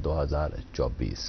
2024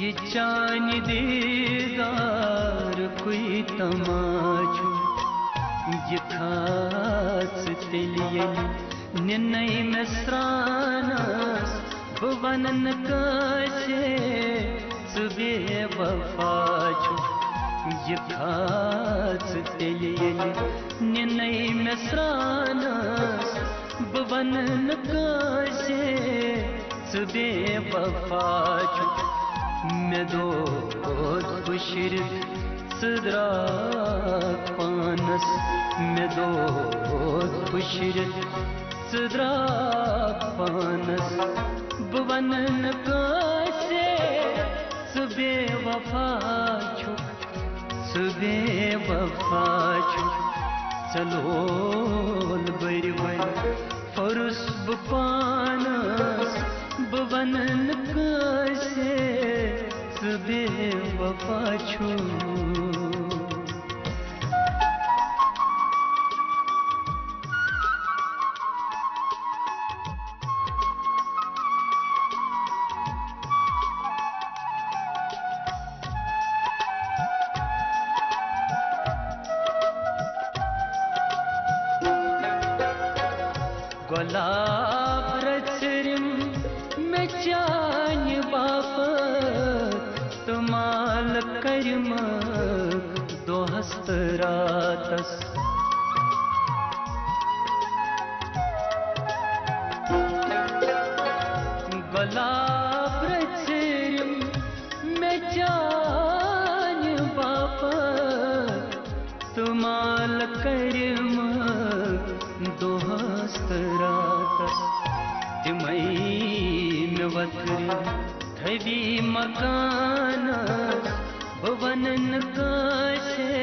یہ چان دیدار کوئی تماچو یہ خاص تلیل ننائی مسرانس بونن کاسے سبے وفاچو یہ خاص تلیل ننائی مسرانس بونن کاسے سبے وفاچو میں دود بشرک صدراک پانس میں دود بشرک صدراک پانس بونن کاسے سبے وفاچو سبے وفاچو چلول بری بری فرس بپانس بونن کاسے سبے وفاچو گلاب رچرم میں چان باپت تمال کرمک دو ہست راتس گلاب رچرم میں چان باپت تمال کرمک دو ہست راتس تمئی میں وطری تھوی مکانس بونن کاسے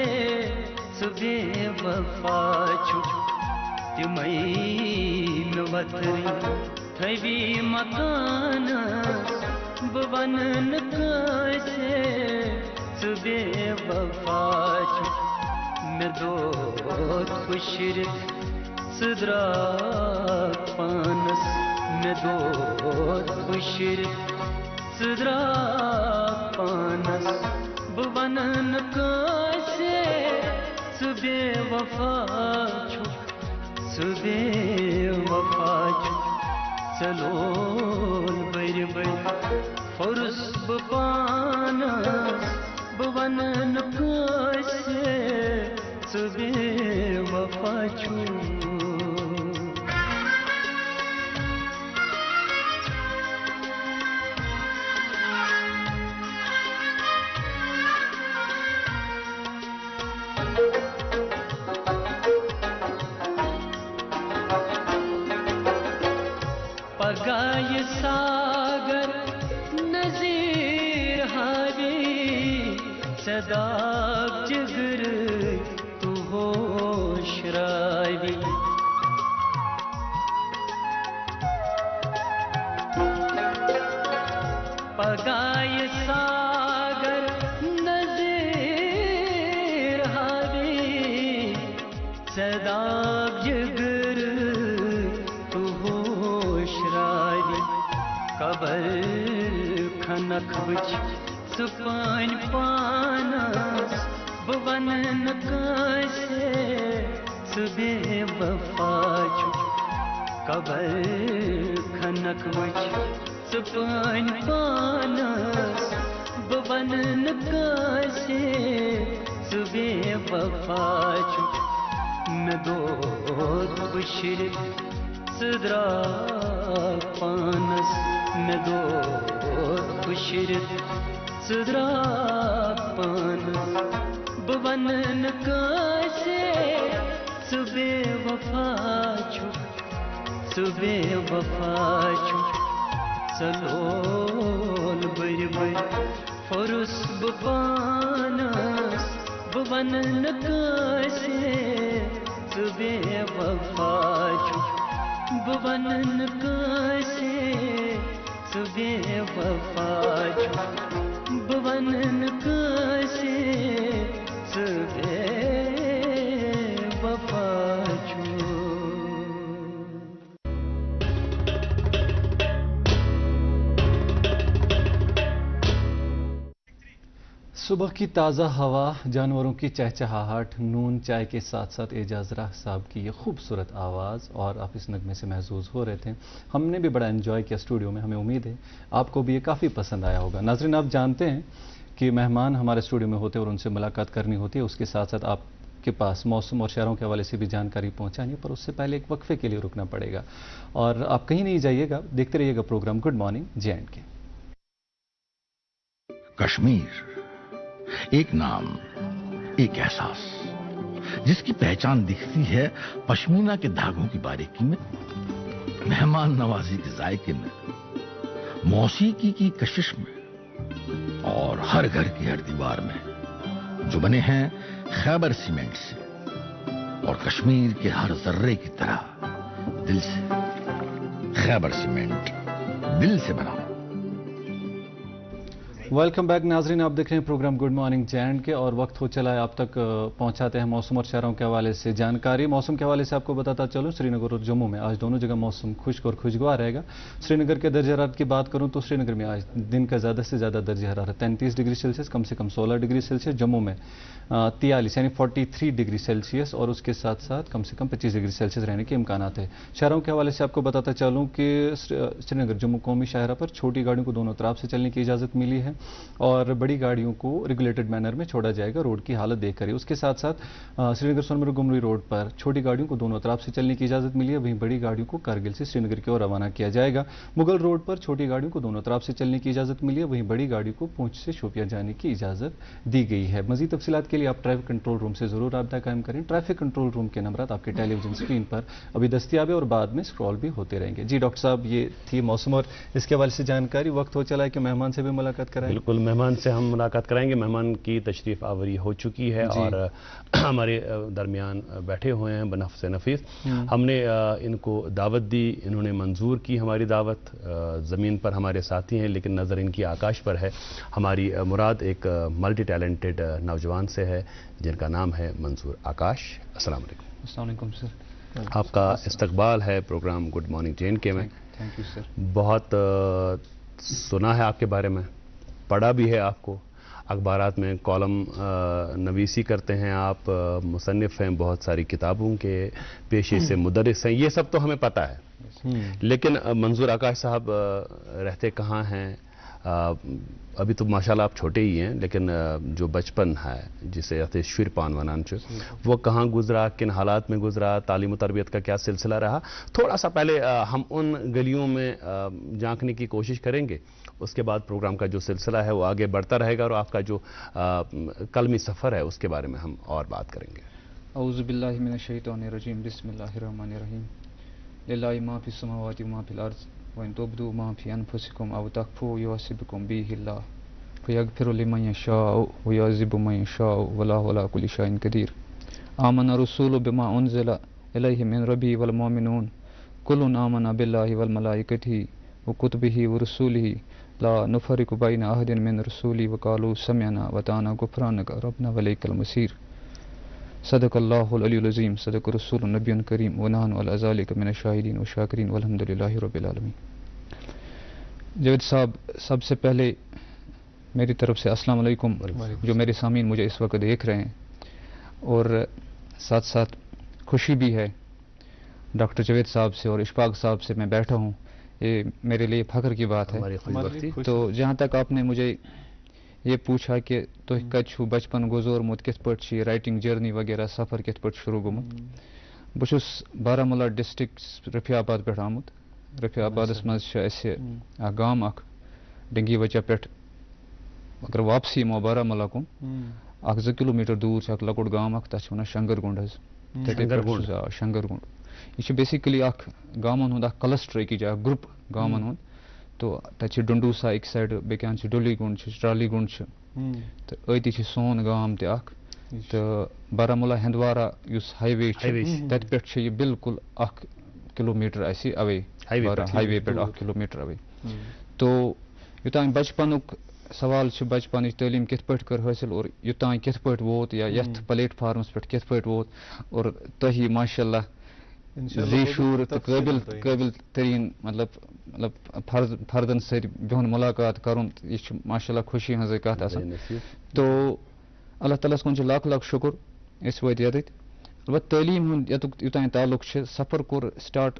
سبے وفاچو تمئی میں وطری تھوی مکانس بونن کاسے سبے وفاچو میں دود بشرک صدراک پانس میں دود بشرک صدراک پانس بونن کاسے سبے وفاچو سبے وفاچو چلول بری بری فرس بپانس بونن کاسے سبے وفاچو پگائے ساگر نظیر ہاری صداب جگر تو ہوش راوی پگائے ساگر نظیر ہاری صداب جگر تو ہوش راوی قبر کھنک بچ سپان پانس بونن کاسے سبے وفاچو قبر کھنک بچ سپان پانس بونن کاسے سبے وفاچو میں دود بشرک صدراک پانس میں دود بشرک صدراک پانس بونن کاسے سبے وفاچو سبے وفاچو چلول بری بری فرس بپانس بونن کاسے سبے وفاچو بونن کاسے سبے وفاچو بونن کاسے سبے وفاچو صبح کی تازہ ہوا، جانوروں کی چہچہاہٹ، نون چائے کے ساتھ ساتھ اعجاز راہ صاحب کی یہ خوبصورت آواز، اور آپ اس نغمے سے محظوظ ہو رہے تھے. ہم نے بھی بڑا انجوائے کیا اسٹوڈیو میں. ہمیں امید ہے آپ کو بھی یہ کافی پسند آیا ہوگا. ناظرین، آپ جانتے ہیں کہ مہمان ہمارے اسٹوڈیو میں ہوتے ہیں اور ان سے ملاقات کرنی ہوتی ہے. اس کے ساتھ ساتھ آپ کے پاس موسم اور شہروں کے حوالے سے بھی جانکاری پہنچانی ہے، پر اس سے پہلے ایک وقفے کے لیے رکنا پڑے گا. اور آپ کہیں نہیں جائیے گا، دیکھتے رہیے گا programme good morning JNK. Kashmir, ایک نام، ایک احساس، جس کی پہچان دکھتی ہے پشمینہ کے دھاگوں کی باریکی میں، مہمان نوازی کے ذائقے میں، موسیقی کی کشش میں، اور ہر گھر کی ہر دیوار میں، جو بنے ہیں خیبر سیمنٹ سے، اور کشمیر کے ہر ذرے کی طرح دل سے. خیبر سیمنٹ، دل سے بنا. ویلکم بیک ناظرین، آپ دیکھ رہے ہیں پروگرام گڈ مارننگ JNK اور وقت ہو چلا ہے آپ تک پہنچاتے ہیں موسم اور شہروں کے حوالے سے جانکاری. موسم کے حوالے سے آپ کو بتاتا چلوں، سری نگر اور جموں میں آج دونوں جگہ موسم خشک اور خوشگوار رہے گا. سری نگر کے درجہ حرارت کی بات کروں تو سری نگر میں آج دن کا زیادہ سے زیادہ درجہ حرارت 33 ڈگری سیلسیس، کم سے کم 16 ڈگری سیلسیس. جموں میں 43 یعنی 43 ڈگری سیلسیس، اور اس کے ساتھ ساتھ کم سے کم 25 ڈگری سیلسیس رہنے کے امکانات ہیں. شہروں کے حوالے سے آپ کو بتاتا چلوں کہ سری نگر جموں قومی شاہراہ پر چھوٹی گاڑیوں کو دونوں طرف سے چلنے کی اجازت ملی ہے، اور بڑی گاڑیوں کو ریگولیٹڈ مینر میں چھوڑا جائے گا روڈ کی حالت دیکھ کر. اس کے ساتھ ساتھ سری نگر سونمرگ گمری روڈ پر چھوٹی گاڑیوں کو دونوں طرف سے چلنے کی اجازت ملی ہے، وہیں بڑی گاڑیوں کو کارگل سے سری نگر کی اور روانہ کیا جائے گا. مغل روڈ پر چھوٹی گاڑیوں کو دونوں طرف سے چلنے کی اجازت ملی ہے، وہیں بڑی گاڑیوں کو پونچھ سے شوپیاں جانے کی اجازت دی گئی ہے. مزید تفصیلات کے لیے آپ ٹریفک کنٹرول روم سے ضرور رابطہ قائم کریں. ٹریفک کنٹرول روم کے نمبرات آپ کے ٹیلی ویژن اسکرین پر ابھی دستیاب ہے اور بعد میں اسکرول بھی ہوتے رہیں گے. جی ڈاکٹر صاحب، یہ تھی موسم اور اس کے حوالے سے جانکاری. وقت ہو چلا ہے کہ مہمان سے بھی ملاقات کرائیں. بالکل، مہمان سے ہم ملاقات کرائیں گے. مہمان کی تشریف آوری ہو چکی ہے اور ہمارے درمیان بیٹھے ہوئے ہیں بنفس نفیس. ہم نے ان کو دعوت دی، انہوں نے منظور کی ہماری دعوت. زمین پر ہمارے ساتھی ہیں لیکن نظر ان کی آکاش پر ہے. ہماری مراد ایک ملٹی ٹیلنٹڈ نوجوان سے ہے جن کا نام ہے منظور آکاش. السلام علیکم. السلام علیکم سر. آپ کا استقبال ہے پروگرام گڈ مارننگ JNK میں. Thank you sir. بہت سنا ہے آپ کے بارے میں، پڑھا بھی ہے آپ کو. اخبارات میں کالم نویسی کرتے ہیں آپ، مصنف ہیں، بہت ساری کتابوں کے پیشے سے مدرس ہیں. یہ سب تو ہمیں پتہ ہے، لیکن منظور آکاش صاحب رہتے کہاں ہیں؟ ابھی تو ماشاءاللہ آپ چھوٹے ہی ہیں، لیکن جو بچپن ہے جسے کہتے ہیں شیر پان ونان وہ کہاں گزرا، کن حالات میں گزرا، تعلیم و تربیت کا کیا سلسلہ رہا؟ تھوڑا سا پہلے ہم ان گلیوں میں جھانکنے کی کوشش کریں گے. اس کے بعد پروگرام کا جو سلسلہ ہے وہ آگے بڑھتا رہے گا اور آپ کا جو قلمی سفر ہے اس کے بارے میں ہم اور بات کریں گے. اعوذ باللہ من الشیطان الرجیم، بسم اللہ الرحمن الرحیم. للہ ما فی السماوات و ما فی الارض وان تبدوا ما فی انفسکم او تخفوه یحاسبکم به اللہ فیغفر لمن یشاء ویعذب من یشاء واللہ علی کل شیء قدیر. آمن الرسول بما انزل الیہ من ربہ والمؤمنون کل آمن باللہ والملائکۃ وکتبہ ورسولہ لا نفرق بین احد من رسولہ وقالوا سمعنا وطعنا غفرانک ربنا والیک المصیر. صدق اللہ العلی العظیم، صدق رسول النبی کریم، ونحن علی ذلک من الشاہدین والشاکرین والحمد للہ رب العالمین. جاوید صاحب، سب سے پہلے میری طرف سے السلام علیکم. جو میرے سامعین مجھے اس وقت دیکھ رہے ہیں، اور ساتھ ساتھ خوشی بھی ہے ڈاکٹر جاوید صاحب سے اور اشفاق صاحب سے میں بیٹھا ہوں. یہ میرے لیے فخر کی بات ہے. تو جہاں تک آپ نے مجھے یہ پوچھا کہ تو کچھ بچپن گزورمت کت پہ رائٹنگ جرنی وغیرہ سفر کت پہ شروع گومت. بہس بارہمولہ ڈسٹرکٹ رفیع آباد پہ آمت. رفیع آبادس مز گام اخ ڈنگی وجہ پہ اگر واپسی یمو بارہمولہ کن 2 کلومیٹر دور اخ لکٹ گام اخ تک ونان شنگر گنڈ. شنگر گنڈ یہ بیسیکلی اخ گامن ہند کلسٹر کی جائے گروپ گامن ہند. تو تک ڈنڈوسا ایک سائڈ بیان ڈولی گنڈ ٹرالی گنڈ تو اتی سون گام تک. تو بارہمولہ ہندوارہ اس ہائی وے تت پہ یہ بالکل 1 کلومیٹر اوے ہائی وے پہ 1 کلومیٹر اوے. تو یوتان بچپنک سوال بچپن تعلیم کت پہ کر حاصل اور یوتان کت پہ ووت یا یت پلیٹ فارمس پہ کت پہ ووت. اور تھی ماشاء اللہ ذی شعور تو قٲبِل تریٖن مطلب فردن سۭتۍ بِہُن مُلاقات کَرُن یہِ چھِ ماشاء اللہ خوشی ہٕنٛزٕے کَتھ آسان تو اللہ تعالیٰ ہَس کُن چھُ لاکھ لاکھ شُکُر أسۍ وٲتۍ ییٚتٮ۪تھ البتہ تعلیٖم ہُنٛد ییٚتُک یوٚتانۍ تعلُق چھِ سفر کوٚر سٹاٹ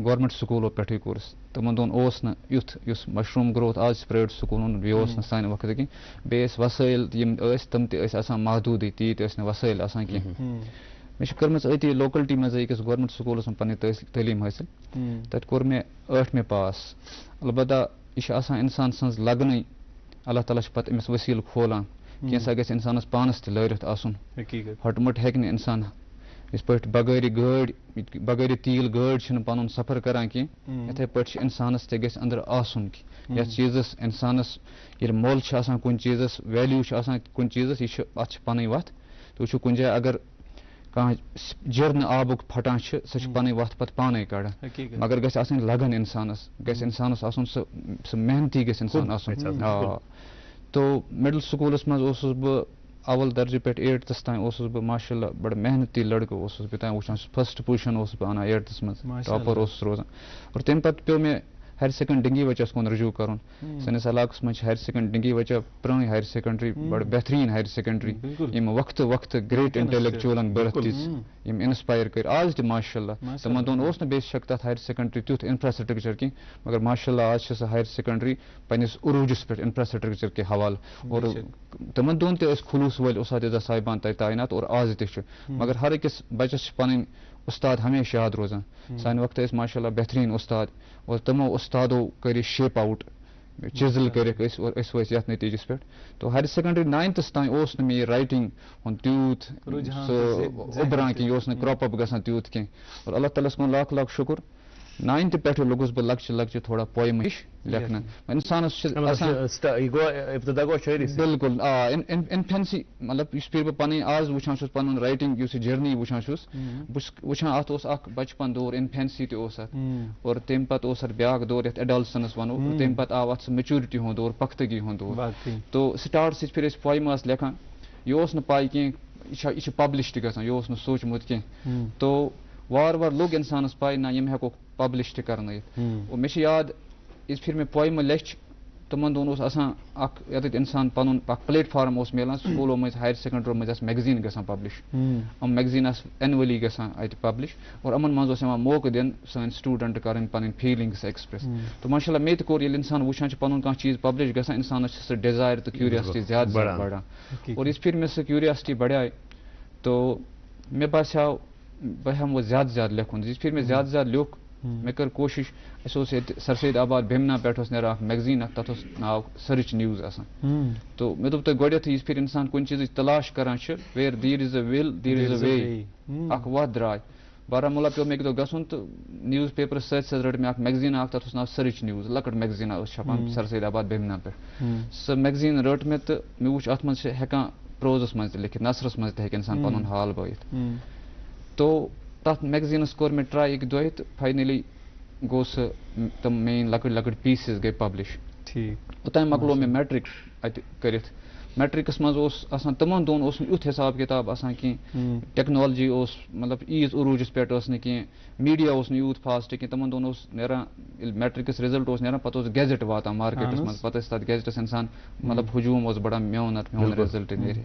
گورمنٹ سکوٗلو پٮ۪ٹھٕے کوٚر تِمن دۄہن اوس نہٕ یُتھ یُس مشروٗم گروتھ آز چھِ پرٛایویٹ سکوٗلن بیٚیہِ اوس نہٕ سانہِ وقتہٕ کینٛہہ بیٚیہِ ٲسۍ وسٲیِل یِم ٲسۍ تِم تہِ ٲسۍ آسان محدوٗدٕے تیٖتۍ ٲسۍ نہٕ وسٲیِل آسان کینٛہہ مےٚ چھِ کٔرمٕژ أتی لوکلٹی منٛزٕے أکِس گورمنٹ سکوٗلس منٛز پنٕنۍ تعلیٖم حٲصِل تتہِ کوٚر مےٚ 8مہِ پاس البتہ یہِ چھِ آسان اِنسان سٕنٛز لگنٕے اللہ تعالیٰ چھِ پتہٕ أمِس ؤسیٖلہٕ کھولان کینٛژھا گژھِ اِنسانس پانس تہِ لٲرِتھ آسُن ہۄٹہٕ مۄٹھ ہیٚکہِ نہٕ اِنسان یِتھ پٲٹھۍ بغٲرِ تیٖل گٲڑۍ چھِنہٕ پنُن سفر کران کینٛہہ یِتھٕے پٲٹھۍ چھِ اِنسانس تہِ گژھِ أنٛدرٕ آسُن کہِ یتھ چیٖزس اِنسانس ییٚلہِ مۄل چھُ آسان کُنہِ چیٖزس ویلیوٗ چھُ آسان کُنہِ چیٖزس یہِ چھُ اتھ چھِ پنٕنۍ وتھ تُہۍ وٕچھِو کُنہِ جایہِ اگر کانٛہہ جِرنہٕ آبُک پھٹان چھِ سۄ چھِ پنٕنۍ وتھ پتہٕ پانے کڑان مگر گژھِ آسٕنۍ لگن اِنسانس گژھِ اِنسانس آسُن سُہ محنتی گژھِ اِنسان آسُن آ تو مڈل سکوٗلس منٛز اوسُس بہٕ اول درجہِ پٮ۪ٹھ 8تھس تام اوسُس بہٕ ماشاء اللہ بڑٕ محنتی لڑکہٕ اوسُس بہٕ تام وٕچھان فٔسٹ پُزِشن اوسُس بہٕ انان 8تھس منٛز ٹاپر اوسُس روزان اور تمہِ پتہٕ پیوٚو مےٚ ہایر سیکنڈ ڈِنگی وچس کُن رجوٗع کرُن سٲنِس علاقس منٛز چھِ ہایر سیکنڈ ڈِنگی وچا پرٛٲنۍ ہایر سیکنڈری بڑٕ بہتریٖن ہایر سیکنڈری یِم وقتہٕ گریٹ انٹلیکچُولن برتھ دِژ یِم انسپایر کٔرۍ آز تہِ ماشاء اللہ تِمن دۄہن اوس نہٕ بے شک تتھ ہایر سیکنڈری تیُتھ انفراسٹرکچر کینٛہہ مگر ماشاء اللہ آز چھِ سۄ ہایر سیکنڈری پننِس عروٗجس پٮ۪ٹھ انفراسٹرکچر کہِ حوالہٕ اور تِمن دۄہن تہِ ٲسۍ خلوٗص وٲلۍ اساتذہ صاحبان تتہِ تعینات اور آز تہِ چھُ مگر ہر أکِس بچس چھِ پنٕنۍ استاد ہمیشہِ یاد روزان سانہِ وقتہٕ ٲسۍ ماشاء اللہ بہتریٖن استاد اور تِمو استادو کٔرۍ شیپ آوُٹ چِزل کٔرِکھ أسۍ اور أسۍ وٲتۍ یتھ نٔتیٖجس پٮ۪ٹھ تو ہایر سیکنڈری 9تھس تام اوس نہٕ مےٚ یہِ رایٹنگ ہُنٛد تیوٗت سُہ اُبران کینٛہہ یہِ اوس نہٕ کراپ اپ گژھان تیوٗت کینٛہہ اور اللہ تعالیٰ ہس کُن لاکھ لاکھ شُکُر 9تھ پٮ۪ٹھٕ لوٚگُس بہٕ لۄکچہِ تھوڑا پویمہٕ ہِش لیکھنہٕ اِنسانس چھِ بِلکُل آ اِنفینسی مطلب یُس پھِرِ بہٕ پنٕنۍ آز وٕچھان چھُس پنُن رایٹنگ یُس یہِ جٔرنی وٕچھان چھُس بہٕ چھُس وٕچھان اتھ اوس اکھ بچپن دور اِنفینسی تہِ اوس اتھ اور تمہِ پتہٕ اوس اتھ بیاکھ دور یتھ ایڈالسنس ونو تمہِ پتہٕ آو اتھ سُہ میچورٹی ہُنٛد دور پختگی ہُنٛد دور تو سٹارٹس پھِرِ أسۍ پویمہٕ آسہٕ لیکھان یہِ اوس نہٕ پاے کینٛہہ یہِ چھِ پبلش تہِ گژھان یہِ اوس نہٕ سوٗنٛچمُت کینٛہہ تو وارٕ وارٕ لوٚگ اِنسانس پاے نہ یِم ہٮ۪کوکھ پبلش تہِ کرنٲیِتھ اور مےٚ چھِ یاد یِژ پھِرِ مےٚ پویمہٕ لیچھِ تِمن دۄہن اوس آسان اکھ ییٚتٮ۪تھ اِنسان پنُن اکھ پلیٹ فارم اوس میلان سکوٗلو مٔنٛزۍ ہایر سیکنڈریو مٔنٛزۍ آسہٕ میگزیٖن گژھان پبلش یِم میگزیٖن آسہٕ اینؤلی گژھان اتہِ پبلش اور یِمن منٛز اوس یِوان موقعہٕ دِنہٕ سٲنۍ سٹوٗڈنٹ کرٕنۍ پنٕنۍ فیٖلِنٛگس ایکسپریس تہٕ ماشاء اللہ مےٚ تہِ کوٚر ییٚلہِ اِنسان وٕچھان چھُ پنُن کانٛہہ چیٖز پبلش گژھان اِنسانس چھِ سُہ ڈِزایر تہٕ کیوٗریاسٹی زیادٕ زیادٕ بڑان اور یِژ پھِرِ مےٚ سُہ کیوٗریاسٹی بڑے تو مےٚ باسیو بہٕ ہٮ۪مہٕ وۄنۍ زیادٕ زیادٕ لیکھُن یِژ پھِرِ مےٚ زیادٕ زیادٕ لیوٚکھ مےٚ کٔر کوٗشِش اَسہِ اوس ییٚتہِ سر سید آباد بِمنا پٮ۪ٹھ اوس نیران اکھ میگزیٖن اکھ تتھ اوس ناو سٔرٕچ نِوٕز آسان تو مےٚ دوٚپ تۄہہِ گۄڈٮ۪تھٕے یِژ پھِرِ اِنسان کُنہِ چیٖزٕچ تلاش کران چھِ ویر دیر اِز اے وِل دیر اِز اے وے اکھ وتھ درٛاے بارہمولہ پیوٚو مےٚ اَکہِ دۄہ گژھُن تہٕ نِوٕز پیپرس سۭتۍ سۭتۍ رٔٹ مےٚ اکھ میگزیٖن اکھ تتھ اوس ناو سٔرٕچ نِوٕز لۄکٕٹ میگزیٖنا ٲس چھپان سر سید آباد بِمنا پٮ۪ٹھ سۄ میگزیٖن رٔٹ مےٚ تہٕ مےٚ وٕچھ اتھ منٛز چھِ ہٮ۪کان پروزس منٛز تہِ لیکھِتھ نثرس منٛز تہِ ہٮ۪کہِ اِنسان پنُن حال بٲیِتھ تو تتھ میگزیٖنس کوٚر مےٚ ٹراے أکہِ دۄیہِ تہٕ فاینلی گوٚو سُہ تِم میٲنۍ لۄکٕٹۍ لۄکٕٹۍ پیٖسز گٔے پبلش اوٚتانۍ مۄکلو مےٚ میٹرِک اتہِ کٔرِتھ میٹرکس منٛز اوس آسان تِمن دۄہن اوس نہٕ یُتھ حساب کِتاب آسان کینٛہہ ٹیکنالجی اوس مطلب عیٖژ عروٗجس پٮ۪ٹھ ٲس نہٕ کینٛہہ میٖڈیا اوس نہٕ یوٗت فاسٹ کینٛہہ تِمن دۄہن اوس نیران ییٚلہِ میٹرکس رِزلٹ اوس نیران پتہٕ اوس گیزٹ واتان مارکیٹس منٛز پتہٕ ٲسۍ تتھ گیزٹس اِنسان مطلب ہجوٗم اوس بڑان میون رِزلٹ نیرِ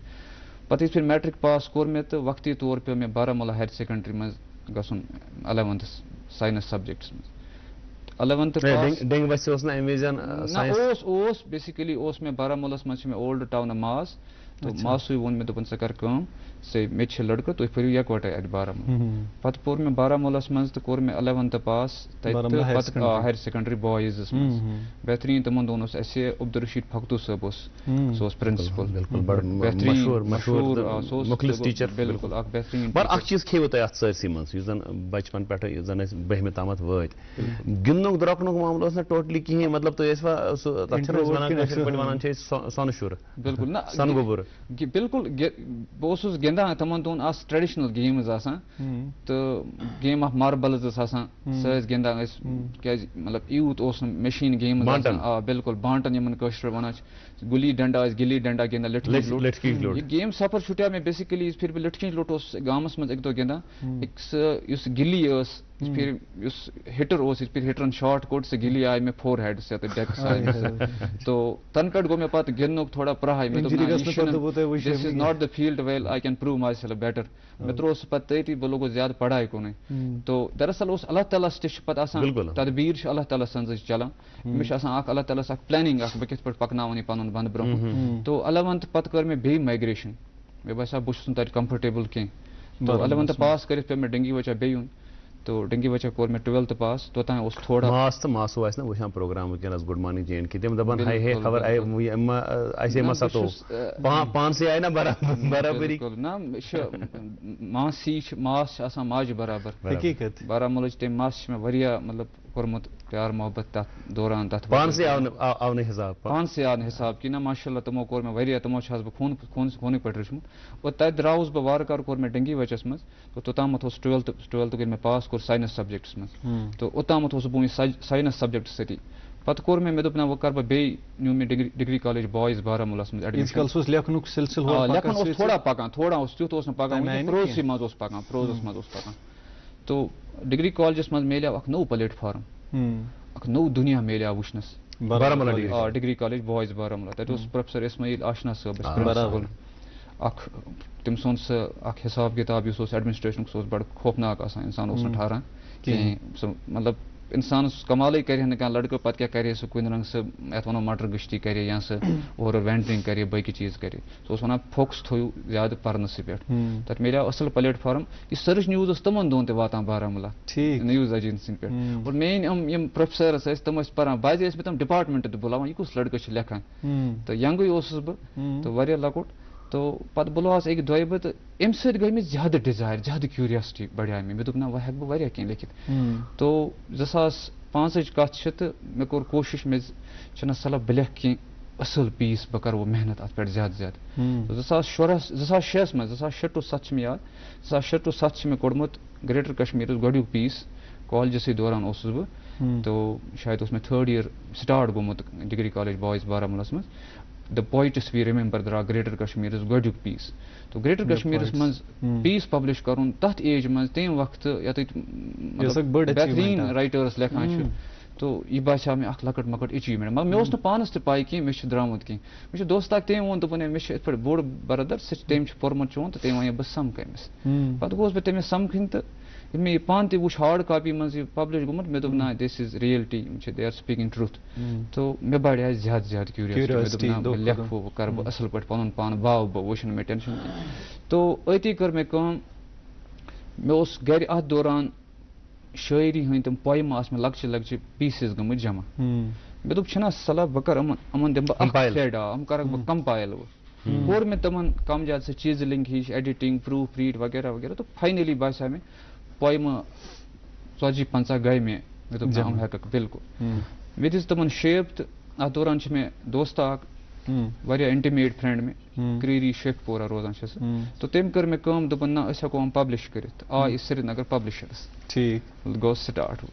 پتہٕ یِژ پھِرِ میٹرک پاس کوٚر مےٚ تہٕ وقتی طور پیوٚو مےٚ بارہمولہ ہایر سیکنڈری منٛز گژھُن 11تھس ساینس سبجیکٹس منٛز 11تھ اوس بیسِکلی اوس مےٚ بارہمولہس منٛز چھِ مےٚ اولڈ ٹاونہٕ ماس تہٕ ماسٕے ووٚن مےٚ دوٚپُن ژٕ کر کٲم مےٚ تہِ چھِ لڑکہٕ تُہۍ پٔرِو یکوٹے اتہِ بارہمولہ پتہٕ پوٚر مےٚ بارہمولہس منٛز تہٕ کوٚر مےٚ 11تھ پاس تتہِ تہٕ پتہٕ ہایر سیکنڈری بویزس منٛز بہتریٖن تِمن دۄہن اوس اسہِ عبدالرشیٖد فختوٗ صٲب اوس سُہ اوس پرنسپل بِلکُل اکھ بہتریٖن اکھ چیٖز کھیٚیوٕ تۄہہِ اتھ سٲرسٕے منٛز یُس زن بچپن پٮ۪ٹھٕ یُس زن أسۍ 12مہِ تامتھ وٲتۍ گِنٛدنُک درٛۄکنُک معاملہٕ اوس نہٕ ٹوٹلی کِہینۍ مطلب تُہۍ ٲسوا سُہ تتھ چھِنہٕ أسۍ ونان کٲشِر پٲٹھۍ ونان چھِ أسۍ سۄنہٕ شُر بِلکُل نہ سۄنہٕ گوٚبُر بالکل بہٕ اوسُس گِنٛدان تِمن دۄہن آسہٕ ٹریڈِشنل گیمٕز آسان تہٕ گیم آف ماربلز ٲس آسان سۄ ٲسۍ گِنٛدان أسۍ کیازِ مطلب یوٗت اوس نہٕ مِشیٖن گیمٕز آسان آ بالکل بانٹن یِمن کٲشِر پٲٹھۍ وَنان چھِ گُلی ڈنڈا ٲسۍ گِلی ڈنڈا گِنٛدان لٔٹھکی لوٚٹ یہِ گیم سفر چھُٹیو مےٚ بیسِکلی یِژ پھِرِ بہٕ لٔٹھکی لوٚٹ اوسُس گامس منٛز اَکہِ دۄہ گِنٛدان سُہ یُس گِلی ٲس یِژ پھِرِ یُس ہِٹر اوس یِژ پھِرِ ہِٹرن شاٹ کوٚڑ سُہ گِلی آیہِ مےٚ فور ہیڈس تہٕ ڈیکس آیہِ مےٚ سُہ تو تَنہٕ پٮ۪ٹھ گوٚو مےٚ پتہٕ گِنٛدنُک تھوڑا پرٛہاے مےٚ دوٚپ this is not the field well I can prove myself better مےٚ ترٛوو سُہ پتہٕ تٔتی بہٕ لوٚگُس زیادٕ پڑاے کُنُے تو دراصل اوس اللہ تعالیٰ ہس تہِ چھُ پتہٕ آسان تدبیٖر چھِ اللہ تعالیٰ سٕنٛزٕے چلان أمِس چھِ آسان اکھ اللہ تعالیٰ ہس اکھ پلینِنگ اکھ بہٕ کِتھ پٲٹھۍ پکناوَن یہِ پنُن بنٛدٕ برونٛہہ تو 11th پتہٕ کٔر مےٚ بیٚیہِ مایگریشن مےٚ باسیو بہٕ چھُس نہٕ تتہِ کمفٲٹیبٕل کینٛہہ تو 11th پاس کٔرِتھ پیٚو مےٚ ڈنگی وجہ بیٚیہِ یُن تو ڈنگی وجہ کوٚر مےٚ 12th پاس توٚتام اوس تھوڑا ماس تہٕ ماسو آسہِ نا وٕچھان پروگرام وٕنکیٚنس good morning J and K تِم دپان ہے ہے خبر اَسے ما سَتو پانسٕے آیہِ نا برابری نہ یہِ چھِ ماسی چھِ ماس چھِ آسان ماجہِ برابر حقیٖقت بارہمولہٕچ تٔمۍ ماسہِ چھِ مےٚ واریاہ مطلب کوٚرمُت پیار محبت تتھ دوران تتھ پانسٕے آو نہٕ حِساب پانسٕے آو نہٕ حِساب کِہیٖنۍ نہ ماشاء اللہ تِمو کوٚر مےٚ واریاہ تِمو چھَس بہٕ خوٗنٕے پٲٹھۍ رٔچھمُت اور تتہِ درٛاوُس بہٕ وارٕ کارٕ کوٚر مےٚ ڈنگی وچَس منٛز تو توٚتامَتھ اوس 12th ییٚلہِ مےٚ پاس کوٚر ساینس سبجکٹس منٛز تو اوٚتامَتھ اوسُس بہٕ وُنہِ ساینس سبجکٹس سۭتی پتہٕ کوٚر مےٚ دوٚپ نہ وۄنۍ کَرٕ بہٕ بیٚیہِ نیوٗ مےٚ ڈگری کالیج بایِز بارہمولہس منٛز ایڈمِشن لیکھُن اوس تھوڑا پکان تھوڑا اوس تیُتھ اوس نہٕ پکان پروزسٕے منٛز اوس پکان پروزس منٛز اوس پکان تو ڈگری کالجس منٛز میلیو اکھ نوٚو پلیٹ فارم اکھ نوٚو دُنیا میلیو وٕچھنس ڈگری کالیج بایِز بارہمولہ تتہِ اوس پروفیسر اسماعیل آشنا صٲب اکھ تٔمۍ سُنٛد سُہ اکھ حساب کِتاب یُس اوس ایڈمنسٹریشنُک سُہ اوس بڑٕ خوفناک آسان انسان اوس نہٕ ٹھہران کِہیٖنۍ سُہ مطلب انسانس کمالٕے کرِ ہا نہٕ کانٛہہ لڑکہٕ پتہٕ کیٛاہ کرِ ہے سُہ کُنہِ رنٛگہٕ سُہ یتھ ونو مٹر گشتی کرِ یا سُہ اورٕ وینٹرنگ کرِ باقٕے چیٖز کرِ سُہ اوس ونان فوکس تھٲیِو زیادٕ پرنسٕے پٮ۪ٹھ تتہِ میلیو اصل پلیٹ فارم یہِ سٔرٕچ نِوٕز ٲس تِمن دۄہن تہِ واتان بارہمولہ نِوٕز ایجنسی پٮ۪ٹھ اور میٲنۍ یِم پروفیسرس ٲسۍ تِم ٲسۍ پران بعضے ٲسۍ مےٚ تِم ڈپاٹمنٹ تہِ بُلاوان یہِ کُس لڑکہٕ چھُ لیکھان تہٕ ینگٕے اوسُس بہٕ تہٕ واریاہ لۄکُٹ تو پتہٕ بُلاوہس أکۍ دۄیہِ بہٕ تہٕ اَمہِ سۭتۍ گٔے مےٚ زیادٕ ڈِزایر زیادٕ کیوٗریاسٹی بڑیٛاے مےٚ دوٚپ نہ وۄنۍ ہٮ۪کہٕ بہٕ واریاہ کینٛہہ لیکھِتھ تو 2005 کتھ چھِ تہٕ مےٚ کوٚر کوٗشِش مےٚ چھِنہ صلح بہٕ لیکھٕ کینٛہہ اصٕل پیٖس بہٕ کرٕ وۄنۍ محنت اتھ پٮ۪ٹھ زیادٕ زیادٕ 2006 منٛز 2006 to 2007 چھِ مےٚ یاد 2006 to 2007 چھِ مےٚ کوٚڑمُت گریٹر کشمیٖرس گۄڈنیُک پیٖس کالجسٕے دوران اوسُس بہٕ تو شاید اوس مےٚ 3rd year سٹاٹ گوٚمُت ڈگری کالیج بایِز بارہمولہس منٛز د پویٹس وی رِمٮ۪مبر درٛاو گریٹر کشمیٖرس گۄڈنیُک پیٖس تو گریٹر کشمیٖرس منٛز پیٖس پبلش کرُن تتھ ایج منٛز تمہِ وقتہٕ یتھ بہتریٖن رایٹٲرٕس لیکھان چھِ تو یہِ باسیو مےٚ اکھ لۄکٕٹ مۄکٕٹ ایچیٖومینٹ مگر مےٚ اوس نہٕ پانس تہِ پاے کینٛہہ مےٚ چھُ درٛامُت کینٛہہ مےٚ چھُ دوست اکھ تٔمۍ ووٚن دوٚپُن ہے مےٚ چھُ یِتھ پٲٹھۍ بوٚڑ برادر تٔمۍ چھُ پوٚرمُت چون تہٕ تٔمۍ وَنے بہٕ سمکھٕ أمِس پتہٕ گوٚوُس بہٕ تٔمِس سمکھٕنۍ تہٕ ییٚلہِ مےٚ یہِ پانہٕ تہِ وٕچھ ہاڈ کاپی منٛز یہِ پبلش گوٚمُت مےٚ دوٚپ نہ دِس از ریلٹی یِم چھِ دے آر سپیٖکِنٛگ ٹرٛوتھ تو مےٚ بڑے زیادٕ زیادٕ کیوٗریوسٹی بہٕ لیکھٕ بہٕ کرٕ بہٕ اصٕل پٲٹھۍ پنُن پان واو بہٕ وٕچھِ نہٕ مےٚ ٹٮ۪نشن کینٛہہ تو أتی کٔر مےٚ کٲم مےٚ اوس گرِ اتھ دوران شٲعری ہٕنٛدۍ تِم پویمہٕ آسہٕ مےٚ لۄکچہِ لۄکچہِ پیٖسز گٔمٕتۍ جمع مےٚ دوٚپ چھُنہ صلح بہٕ کرٕ یِمن دِمہٕ بہٕ اکھ سیٹ یِم کرکھ بہٕ کمپایل وۄنۍ کوٚر مےٚ تِمن کم زیادٕ سۄ چیٖزلِنٛگ ہِش ایڈِٹِنٛگ پروٗف ریٖڈ وغیرہ وغیرہ تہٕ فاینٔلی باسیو مےٚ پویمہٕ 40-50 گٔے مےٚ دوٚپ نہ یِم ہٮ۪ککھ بالکل مےٚ دِژ تِمن شیپ تہٕ اتھ دوران چھِ مےٚ دوستہ اکھ واریاہ انٹِمیٹ فرینڈ مےٚ کریٖری شیخ پورہ روزان چھِ سُہ تو تٔمۍ کٔر مےٚ کٲم دوٚپُن نہ أسۍ ہٮ۪کو یِم پبلش کٔرِتھ آے سرینگر پبلشرس گوٚو سٹاٹ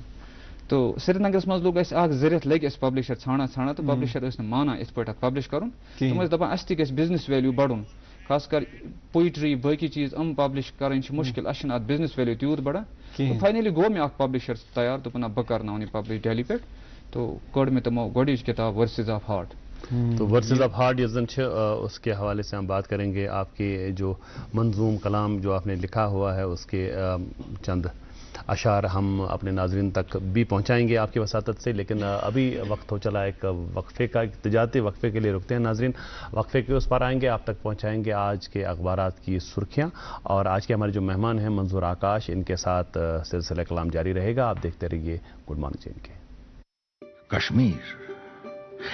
تو سرینگرس منٛز لوٚگ اَسہِ اکھ 2 رٮ۪تھ لٔگۍ اَسہِ پبلشر ژھانڈان تہٕ پبلشر ٲسۍ نہٕ مانان یِتھ پٲٹھۍ اتھ پبلش کرُن تِم ٲسۍ دپان اَسہِ تہِ گژھِ بِزنس ویلیوٗ بڑُن خاص کر پویٹری باقٕے چیٖز پبلش کرٕنۍ چھِ مُشکِل اَسہِ چھِنہٕ اتھ بِزنس ویلیوٗ تیوٗت بڑان فاینٔلی گوٚو مےٚ اکھ پبلشر تیار دوٚپُن نہ بہٕ کرناوَن یہِ پبلش دہلی پٮ۪ٹھ تو کٔڑ مےٚ تِمو گۄڈٕنِچ کِتاب ورسز آف ہارٹ تو ورسز آف ہارٹ یس زن اس کے حوالے سے ہم بات کریں گے آپ کے جو منظوم کلام جو آپ نے لکھا ہوا ہے اس کے چند اشعار ہم اپنے ناظرین تک بھی پہنچائیں گے آپ کی وساطت سے لیکن ابھی وقت ہو چلا ایک وقفے کا تجارتی وقفے کے لیے رکتے ہیں ناظرین وقفے کے اس پر آئیں گے آپ تک پہنچائیں گے آج کے اخبارات کی سرخیاں اور آج کے ہمارے جو مہمان ہیں منظور آکاش ان کے ساتھ سلسلہ کلام جاری رہے گا آپ دیکھتے رہیے گڈ مارننگ جے اینڈ کے کشمیر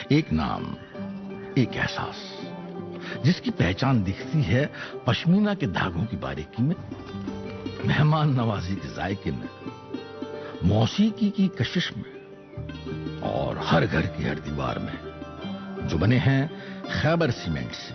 ایک نام ایک احساس جس کی پہچان دکھتی ہے پشمینہ کے دھاگوں کی باریکی میں مہمان نوازی کے ذائقے میں موسیقی کی کشش میں اور ہر گھر کی ہر دیوار میں جو بنے ہیں خیبر سیمنٹ سے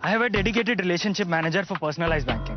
I have a dedicated relationship manager for personalized banking.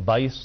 22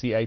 CI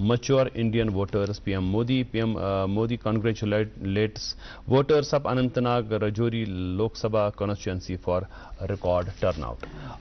mature Indian voters, PM Modi congratulates voters of Anantnag Rajouri Lok Sabha constituency for record turnout।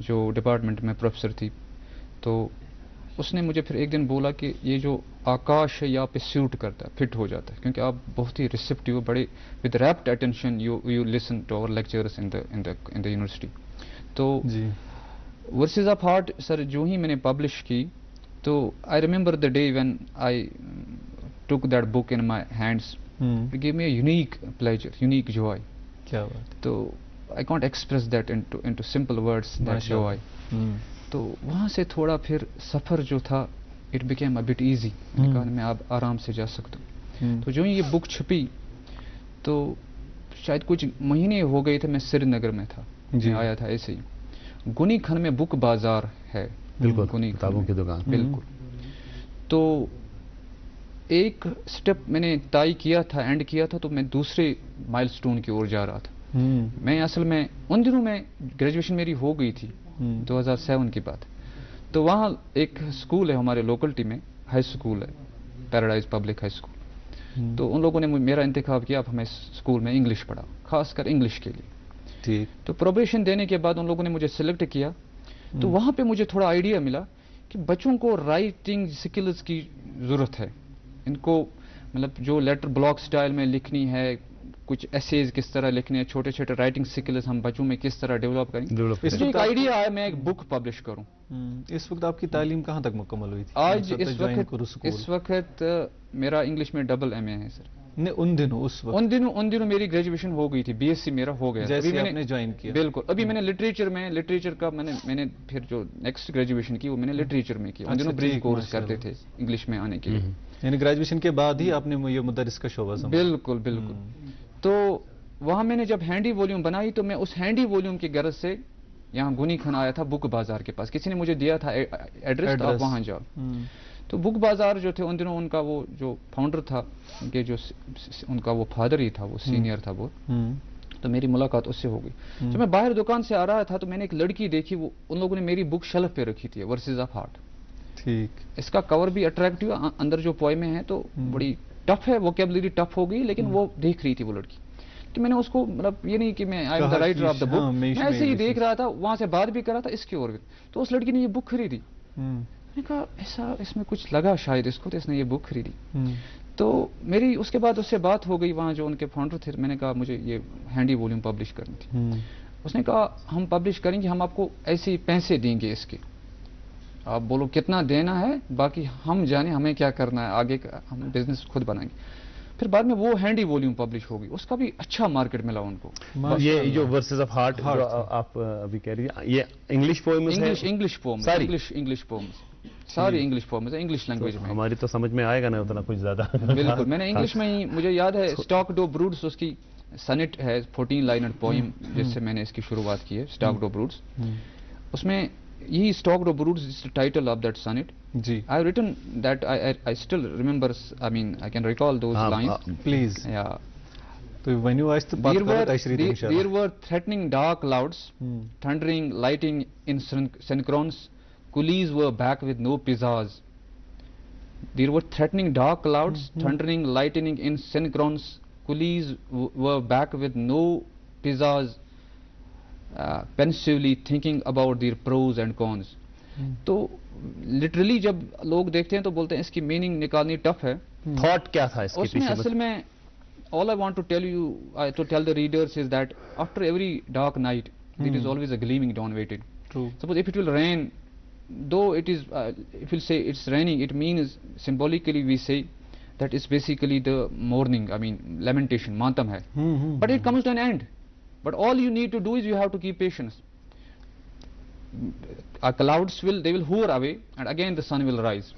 جو ڈپارٹمنٹ میں پروفیسر تھی. تو اس نے مجھے پھر ایک دن بولا کہ یہ جو آکاش ہے یہ آپ پہ سیوٹ کرتا ہے, فٹ ہو جاتا ہے, کیونکہ آپ بہت ہی ریسیپٹیو, بڑے with rapt attention you listen to our lectures in the university. تو ورسز آف ہارٹ سر جو ہی میں نے پبلش کی, تو I remember the day when I took that book in my hands, it gave me a unique pleasure, unique joy. کیا بات. تو I can't express that into simple words, that joy. تو وہاں سے تھوڑا پھر سفر جو تھا it became a but easy, میں نے کہا میں اب آرام سے جا سکتا ہوں. تو جو ہی یہ بک چھپی تو شاید کچھ مہینے ہو گئے تھے, میں سری نگر میں تھا, میں آیا تھا ایسے ہی. گنی کھن میں بک بازار ہے, بالکل کتابوں کی دکان, بالکل. تو ایک سٹیپ میں نے طے کیا تھا, اینڈ کیا تھا, تو میں دوسرے مائل سٹون کی اور جا رہا تھا. میں اصل میں ان دنوں میں گریجویشن میری ہو گئی تھی 2007 کی بات. تو وہاں ایک اسکول ہے ہمارے لوکلٹی میں, ہائی اسکول ہے, پیراڈائز پبلک ہائی اسکول. تو ان لوگوں نے میرا انتخاب کیا, اب ہمیں اسکول میں انگلش پڑھا, خاص کر انگلش کے لیے. تو پروبیشن دینے کے بعد ان لوگوں نے مجھے سلیکٹ کیا. تو وہاں پہ مجھے تھوڑا آئیڈیا ملا کہ بچوں کو رائٹنگ سکلز کی ضرورت ہے. ان کو مطلب جو لیٹر بلاک سٹائل میں لکھنی ہے, کچھ ایسیز کس طرح لکھنے ہیں, چھوٹے چھوٹے رائٹنگ سکلز ہم بچوں میں کس طرح ڈیولپ کریں. مجھے ایک آئیڈیا آیا میں ایک بک پبلش کروں. اس وقت آپ کی تعلیم کہاں تک مکمل ہوئی تھی؟ آج اس وقت میرا انگلش میں ڈبل MA ہے سر. ان دنوں میری گریجویشن ہو گئی تھی, BSc میرا ہو گیا. جیسے آپ نے جوائن کیا. بالکل. ابھی میں نے لٹریچر کا میں نے پھر جو نیکسٹ گریجویشن کی وہ میں نے لٹریچر میں کی. ان دنوں بریف کورس کرتے تھے انگلش میں آنے کے لیے. یعنی گریجویشن کے بعد ہی آپ نے یہ مدرس کا شعبہ سمجھا. بالکل بالکل. تو وہاں میں نے جب ہینڈی ولیوم بنائی تو میں اس ہینڈی ولیوم کی غرض سے یہاں گنی کھن آیا تھا بک بازار کے پاس. کسی نے مجھے دیا تھا ایڈریس, آپ وہاں جاؤ. تو بک بازار جو تھے ان دنوں ان کا وہ جو فاؤنڈر تھا, ان کا وہ فادر ہی تھا, وہ سینئر تھا وہ. تو میری ملاقات اس سے ہو گئی. جب میں باہر دکان سے آ رہا تھا تو میں نے ایک لڑکی دیکھی, وہ ان لوگوں نے میری بک شیلف پہ رکھی تھی, ورسز آف ہارٹ. ٹھیک. اس کا کور بھی اٹریکٹیو, اندر جو پوئمیں ہیں تو بڑی ٹف ہے, ووکیبلری ٹف ہو گئی, لیکن وہ دیکھ رہی تھی وہ لڑکی. تو میں نے اس کو مطلب یہ نہیں کہ میں I am the writer of the book, میں ایسے ہی دیکھ رہا تھا, وہاں سے بات بھی کر رہا تھا اس کی اور بھی. تو اس لڑکی نے یہ بک خریدی. میں نے کہا ایسا اس میں کچھ لگا شاید اس کو, تو اس نے یہ بک خریدی. تو میری اس کے بعد اس سے بات ہو گئی وہاں جو ان کے فاؤنڈر تھے. میں نے کہا مجھے یہ ہینڈی ولیوم پبلش کرنی تھی. اس نے کہا ہم پبلش کریں گے, ہم آپ کو ایسے ہی پیسے دیں گے اس کے, آپ بولو کتنا دینا ہے, باقی ہم جانے ہمیں کیا کرنا ہے, آگے ہم بزنس خود بنائیں گے. پھر بعد میں وہ ہینڈی ولیوم پبلش ہو گئی, اس کا بھی اچھا مارکیٹ ملا ان کو. یہ جو ورسز آف ہارٹ آپ ابھی کہہ رہی ہیں, یہ انگلش پوئمز ہیں. انگلش پوئمز, انگلش پوئمز, ساری انگلش پوئمز ہیں, انگلش لینگویج میں. ہماری تو سمجھ میں آئے گا نا اتنا کچھ زیادہ. بالکل. میں نے انگلش میں ہی, مجھے یاد ہے اسٹاک ڈو بروڈس, اس کی سنٹ ہے 14 لائنر پوئم, جس سے میں نے اس کی شروعات کی ہے, اسٹاک ڈو بروڈس. اس میں یہی اسٹاک ڈو بروڈس is the title of that sonnet. I have written that I still remember, I mean I can recall those lines. Please. Yeah. So when you asked there were threatening dark clouds, thundering lighting in synchrons, coolies were back with no pizzas. There were threatening dark clouds, thundering lightning in synchrons, coolies were back with no pizzas. Pensively thinking about their pros and cons. تو literally جب لوگ دیکھتے ہیں تو بولتے ہیں اس کی meaning نکالنی tough ہے. تھاٹ کیا تھا اس کے پیچھے؟ اصل میں all I want to tell you, to tell the readers is that after every dark night there is always a gleaming dawn waiting. True. Suppose if it will rain, though it is if we'll say it's raining, it means symbolically we say that it's basically the mourning, I mean lamentation, matam hai. But it comes to an end. But all you need to do is you have to keep patience. Clouds will hover away, and again the sun will rise.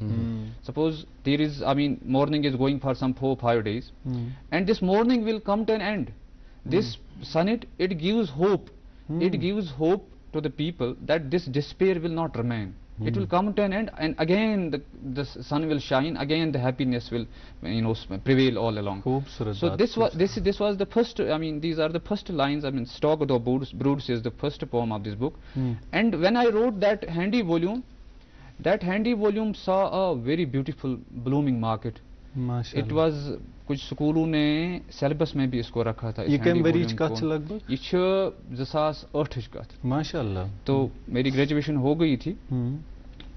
Suppose there is, I mean, morning is going for some 4-5 days, and this morning will come to an end. This sonnet, it gives hope. It gives hope to the people that this despair will not remain. It will come to an end, and again the sun will shine. Again the happiness will, prevail all along. So this was the first. I mean, these are the first lines. I mean, Stock the Broods is the first poem of this book. And when I wrote that handy volume saw a very beautiful blooming market. ماشاء it was کچھ سکولوں نے syllabus میں بھی اس کو رکھا تھا. یہ کم ورچ کت لگ بھگ؟ یہ 2008 کت. ماشاء اللہ. تو میری گریجویشن ہو گئی تھی.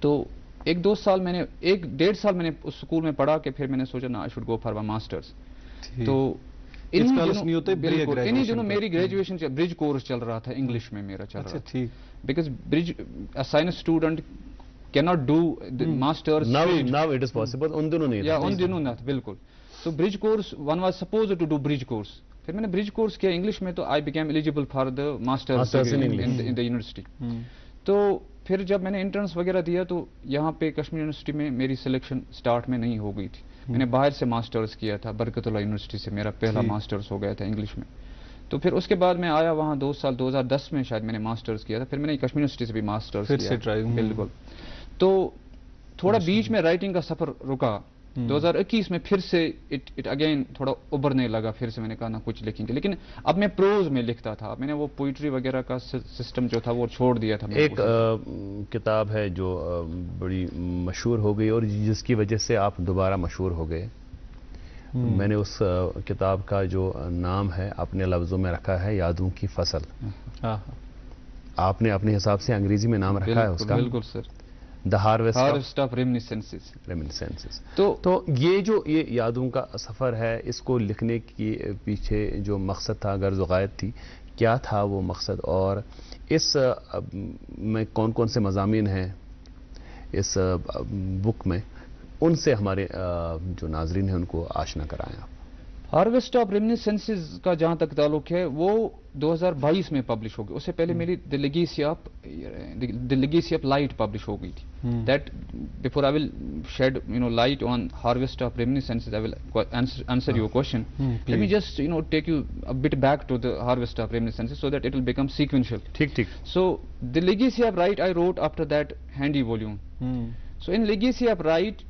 تو 1-2 سال میں نے 1-1.5 سال میں نے اس اسکول میں پڑھا کہ پھر میں نے سوچا نا I should go for my masters. تو انہی دنوں میری گریجویشن برج کورس چل رہا تھا, انگلش میں میرا چل رہا تھا. Because bridge science student cannot do the masters. Now it is possible. ان دنوں نہیں. یا ان دنوں نہ بالکل. تو bridge course one was supposed to do bridge course. پھر میں نے برج کورس کیا انگلش میں, تو I became eligible for the masters in the university. تو پھر جب میں نے انٹرنس وغیرہ دیا تو یہاں پہ کشمیر یونیورسٹی میں میری سلیکشن سٹارٹ میں نہیں ہو گئی تھی. میں نے باہر سے ماسٹرز کیا تھا, برکت اللہ یونیورسٹی سے میرا پہلا ماسٹرز ہو گیا تھا انگلش میں. تو پھر اس کے بعد میں آیا وہاں 2 سال, 2010 میں شاید میں نے ماسٹرز کیا تھا. پھر میں نے کشمیر یونیورسٹی سے بھی ماسٹرز کیا. بالکل. تو تھوڑا بیچ میں رائٹنگ کا سفر رکا. 2021 میں پھر سے اٹ اگین تھوڑا ابھرنے لگا. پھر سے میں نے کہا نا کچھ لکھیں گے, لیکن اب میں پروز میں لکھتا تھا. میں نے وہ پوئٹری وغیرہ کا سسٹم جو تھا وہ چھوڑ دیا تھا. ایک کتاب ہے جو بڑی مشہور ہو گئی اور جس کی وجہ سے آپ دوبارہ مشہور ہو گئے. میں نے اس کتاب کا جو نام ہے اپنے لفظوں میں رکھا ہے یادوں کی فصل. آپ نے اپنے حساب سے انگریزی میں نام رکھا ہے اس کا. بالکل سر. The Harvest of Reminiscences. تو یہ یادوں کا سفر ہے, اس کو لکھنے کی پیچھے جو مقصد تھا, غرض و غایت تھی, کیا تھا وہ مقصد, اور اس میں کون کون سے مضامین ہیں اس بک میں, ان سے ہمارے جو ناظرین ہیں ان کو آشنا کرائیں آپ. ہارویسٹ آف ریمنسسنسز کا جہاں تک تعلق ہے وہ 2022 میں پبلش ہو گئی. اس سے پہلے میری the legacy of light publish ہو گئی تھی. That before I will shed light on harvest of reminiscences I will answer your question. Let me just take you a bit back to the harvest of reminiscences so that it will become sequential. ٹھیک. So the legacy of right I wrote after that handy volume. So in legacy of right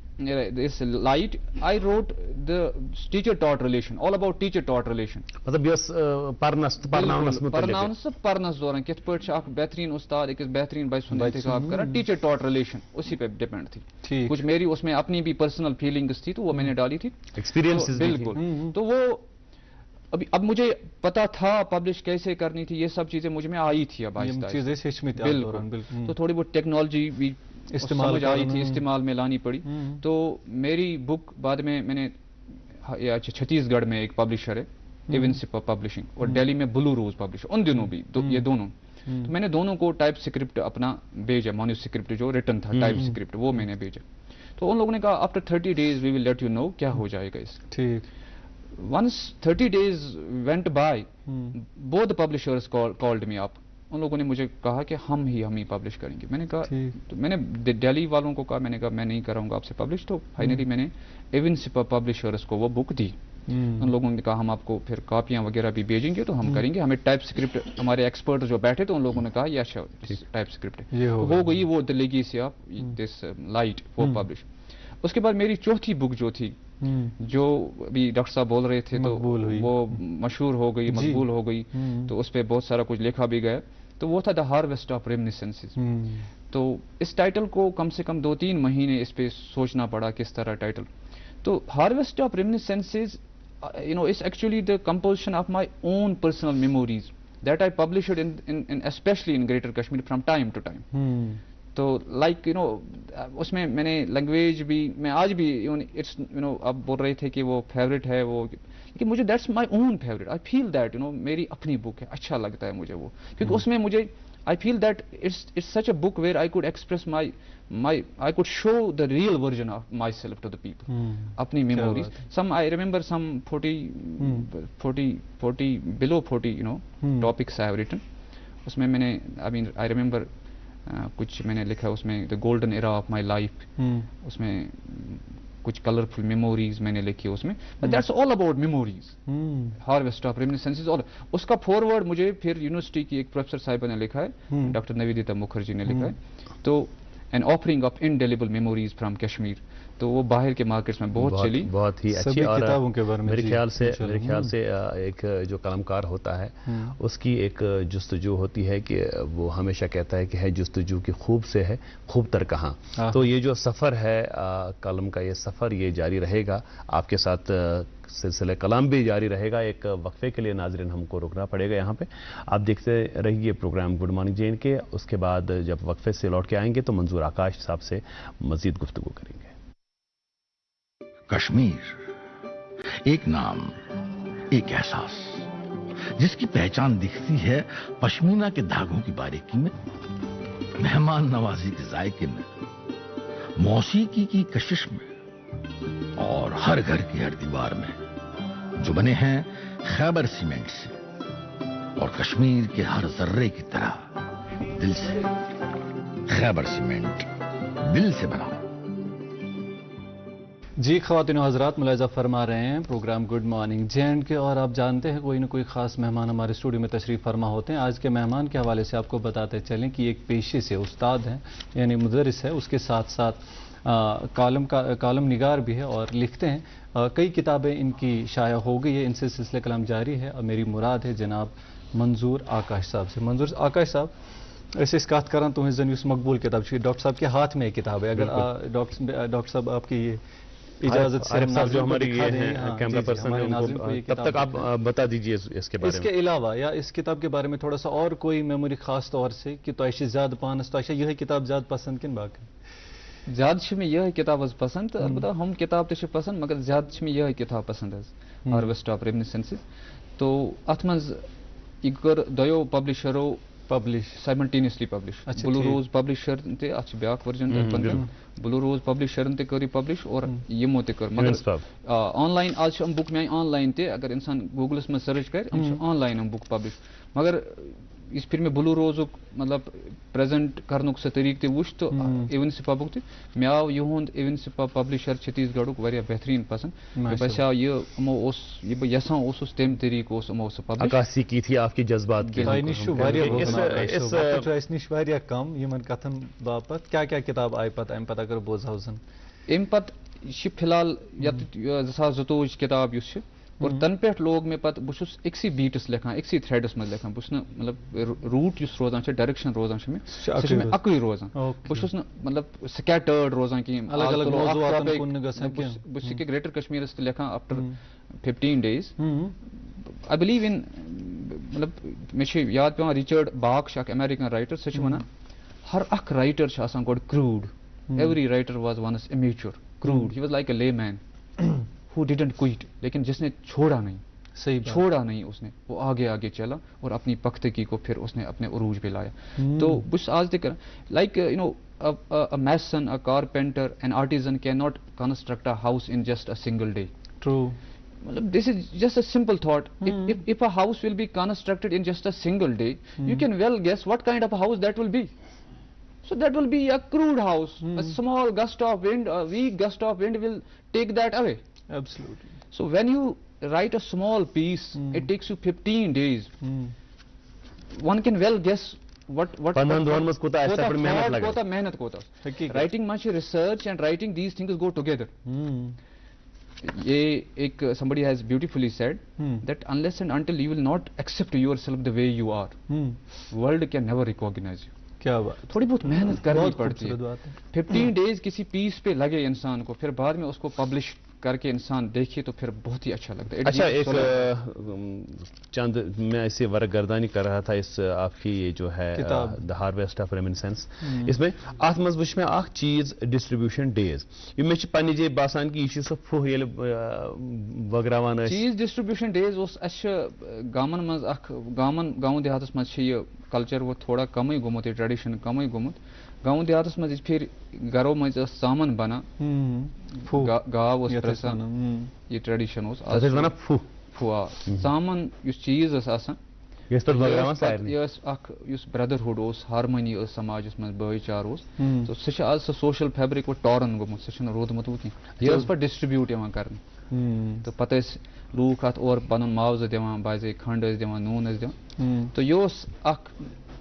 this light I wrote the teacher taught relation, all about teacher taught relation. مطلب یس prince دوران کت پٲٹھۍ چھُ اکھ بہترین استاد أکِس بہترین بچہ سُنٛد انتخاب کران. ٹیچر ٹاٹ ریلیشن اسی پہ ڈپینڈ تھی. کچھ میری اس میں اپنی بھی پرسنل فیلنگس تھی تو وہ میں نے ڈالی تھی. ایکسپیرینس. بالکل. تو وہ اب مجھے پتا تھا پبلش کیسے کرنی تھی, یہ سب چیزیں مجھ میں آئی تھی. اب بالکل. تو تھوڑی بہت ٹیکنالوجی بھی سمجھ آئی تھی, استعمال میں لانی پڑی. تو میری بک بعد میں نے چھتیس گڑھ میں ایک پبلشر ہے ایونسپا پبلشنگ, اور دہلی میں بلو روز پبلشر, ان دنوں بھی یہ دونوں. تو میں نے دونوں کو ٹائپ سکرپٹ اپنا بھیجا, مانو سکرپٹ جو ریٹن تھا ٹائپ سکرپٹ وہ میں نے بھیجا. تو ان لوگوں نے کہا after 30 days we will let you know کیا ہو جائے گا اس. ٹھیک. Once 30 days went by, both the publishers called me up. ان لوگوں نے مجھے کہا کہ ہم ہی پبلش کریں گے. میں نے کہا, تو میں نے دہلی والوں کو کہا, میں نے کہا میں نہیں کراؤں گا آپ سے پبلش. تو فائنلی میں نے ایونسپا پبلشرز کو وہ بک دی. ان لوگوں نے کہا ہم آپ کو پھر کاپیاں وغیرہ بھی بھیجیں گے, تو ہم کریں گے. ہمیں ٹائپ سکرپٹ ہمارے ایکسپرٹ جو بیٹھے تو ان لوگوں نے کہا یہ اچھا ٹائپ سکرپٹ ہو گئی. وہ دی لیگیسی آف دس لائٹ وہ پبلش. اس کے بعد میری چوتھی بک جو تھی, جو ابھی ڈاکٹر صاحب بول رہے تھے, تو وہ مشہور ہو گئی, مقبول ہو گئی. تو اس پہ بہت سارا کچھ لکھا بھی گیا. تو وہ تھا دا ہارویسٹ آف ریمنسسنسز. تو اس ٹائٹل کو کم سے کم 2-3 مہینے اس پہ سوچنا پڑا کس طرح ٹائٹل. تو harvest of reminiscences is actually the composition of my own personal memories that I published in especially in Greater Kashmir from time to time. تو لائک اس میں میں نے لینگویج بھی میں آج بھی اٹس آپ بول رہے تھے کہ وہ فیوریٹ ہے وہ, لیکن مجھے that's my own favourite. I feel that میری اپنی بک ہے, اچھا لگتا ہے مجھے وہ, کیونکہ اس میں مجھے I feel that it's such a book where I could express I could show the real version of myself to the people. اپنی memories. I remember some 40 below 40 topics I have written. اس میں نے I remember کچھ میں نے لکھا اس میں the golden era of my life. اس میں کچھ کلرفل میموریز میں نے لکھی اس میں. That's all about memories. Harvest of reminiscences. اور اس کا فارورڈ مجھے پھر یونیورسٹی کی ایک پروفیسر صاحبہ نے لکھا ہے, ڈاکٹر نویدیتا مکھرجی نے لکھا ہے. تو an offering of indelible memories from Kashmir. تو وہ باہر کے مارکیٹس میں بہت چلی. بہت ہی اچھی. سبھی اور کتابوں کے بارے میں میرے خیال سے ایک جو قلمکار ہوتا ہے اس کی ایک جستجو ہوتی ہے کہ وہ ہمیشہ کہتا ہے کہ ہے جستجو کی خوب سے ہے خوب تر کہاں. تو یہ جو سفر ہے قلم کا، یہ سفر یہ جاری رہے گا آپ کے ساتھ. سلسلہ کلام بھی جاری رہے گا. ایک وقفے کے لیے ناظرین ہم کو رکنا پڑے گا یہاں پہ. آپ دیکھتے رہیے programme good morning J and K. اس کے بعد جب وقفے سے لوٹ کے آئیں گے تو منظور آکاش صاحب سے مزید گفتگو کریں گے. کشمیر ایک نام، ایک احساس جس کی پہچان دکھتی ہے پشمینہ کے دھاگوں کی باریکی میں، مہمان نوازی کے ذائقے میں، موسیقی کی کشش میں، اور ہر گھر کی ہر دیوار میں، جو بنے ہیں خیبر سیمنٹ سے اور کشمیر کے ہر ذرے کی طرح دل سے. خیبر سیمنٹ، دل سے بنا. جی خواتین و حضرات، ملاحظہ فرما رہے ہیں programme good morning J and K, اور آپ جانتے ہیں کوئی نہ کوئی خاص مہمان ہمارے اسٹوڈیو میں تشریف فرما ہوتے ہیں. آج کے مہمان کے حوالے سے آپ کو بتاتے چلیں کہ ایک پیشے سے استاد ہیں، یعنی مدرس ہے، اس کے ساتھ ساتھ کالم نگار بھی ہے اور لکھتے ہیں. کئی کتابیں ان کی شائع ہو گئی ہے، ان سے سلسلہ کلام جاری ہے. اور میری مراد ہے جناب منظور آکاش صاحب سے. منظور آکاش صاحب، ایسے اس بات کران تو زن اس مقبول کتاب ڈاکٹر صاحب کے ہاتھ میں ایک کتاب ہے. اگر ڈاکٹر صاحب آپ کی یہ اجازت سے جو ہماری کیمرہ پرسن ہے تب تک آپ بتا دیجئے اس کے بارے میں. اس کے علاوہ یا اس کتاب کے بارے میں تھوڑا سا اور کوئی میموری خاص طور سے کہ تو ایسی زیادہ پانس تو ایسا یہ کتاب زیادہ پسند کن باقی زیادہ میں یہ کتاب پسند. البتہ ہم کتاب تہ پسند مگر زیادہ میں یہ کتاب پسند ہارویسٹ آف ریمنسنسز. تو ات مز یہ کر دویو پبلشرو پبلش سائملٹینیسلی پبلش. بلو روز پبلشر تے ات بیاکھ ورجن بلو روز پبلشرن تے کر پبلش اور یمو تے کر مگر آن لائن آج ہم بک میں آن لائن تے اگر انسان گوگلس میں سرچ کر آن لائن ہم بک پبلش. مگر اس پھر میں بلو روزک مطلب پریزنٹ کرنک سہ طریقہ تہ وچ تو ایون سپا بک تہ مے آو یہند ایون سپا پبلشر چھتیس گڑھک واریاہ بہترین پسند. باسیو یہ یمو اوس یہ بہ یژھان اوسس تمہ طریقہ اوس یمو سہ پبلش. عکاسی کی تھی آپ کی جذبات کی. اس نش واریاہ کم یمن کتھن باپت کیا کیا کتاب آئی پتہ امہ پتہ اگر بوزہو زن امہ پتہ فی الحال یت 2024 کتاب یس اور تن پہ لوگ میں پتہ بہس اکسی بیٹس لکھان اکسی تھریڈس مز لکھان. بہس مطلب روٹ اس روزان ڈائریکشن روزان سہ میں اکوئی روزان. بہس مطلب سکیٹرڈ روزان کہیں بہس گریٹر کشمیرس تہ لکھان after 15 days. I believe in مطلب مے یاد پیوان رچارڈ باک اخ امیرکن رائٹر سہ ونان ہر اخ رائٹر آسان گۄڈٕ crude. Every writer was once amateur crude. He was like a layman who didn't quit. لیکن جس نے چھوڑا نہیں چھوڑا نہیں اس نے وہ آگے آگے چلا اور اپنی پختگی کو پھر اس نے اپنے عروج پہ لایا. تو بس آج تک like you know a mason, a carpenter, an artisan cannot construct a house in just a single day. True. This is just a simple thought. If a house will be constructed in just a single day, you can well guess what kind of a house that will be. So that will be a crude house. A small gust of wind, a weak gust of wind will take that away. Absolutely. So when you write a small piece, it takes you 15 days. One can well guess what mehnat kota. Writing much research and writing these things go together. Somebody has beautifully said that unless and until you will not accept yourself the way you are, world can never recognize you. کیا بات. تھوڑی بہت محنت کرنی پڑتی ہے. 15 days کسی پیس پہ لگے انسان کو، پھر بعد میں اس کو پبلش کر کے انسان دیکھے تو پھر بہت ہی اچھا لگتا ہے. اچھا ایک چند میں ایسے ورق گردانی کر رہا تھا اس آپ کی یہ جو ہے دا ہارویسٹ آف ریمنسنس. اس میں ات مز وچ میں اخ چیز ڈسٹریبیوشن ڈیز یہ میں پنہ جائے باسان کہ یہ سہ پھہ یل وگراوان چیز ڈسٹریبیوشن ڈیز اس گامن مز اخ گاؤں دیہاتس مز یہ کلچر وہ تھوڑا کمی گومت یہ ٹریڈیشن کمی گومت. گاؤں دیہاتس مز پھر گھروں مز سامان بنان گاو پرسان یہ ٹریڈیشن پھو سامان اس چیز آسان اس بردرہُڈ اس ہارمونی اس سماجس مز بھائی چار اس تو سہ آج سہ سوشل فیبرک وہ ٹارن گومت سہ رودمت وہ کھین. یہ پہ ڈسٹریبیوٹ کرنے تو پتہ لوگ ات اور پن معاوضہ دِوان باضے کھنڈ دِوان نون دِوان. تو یہ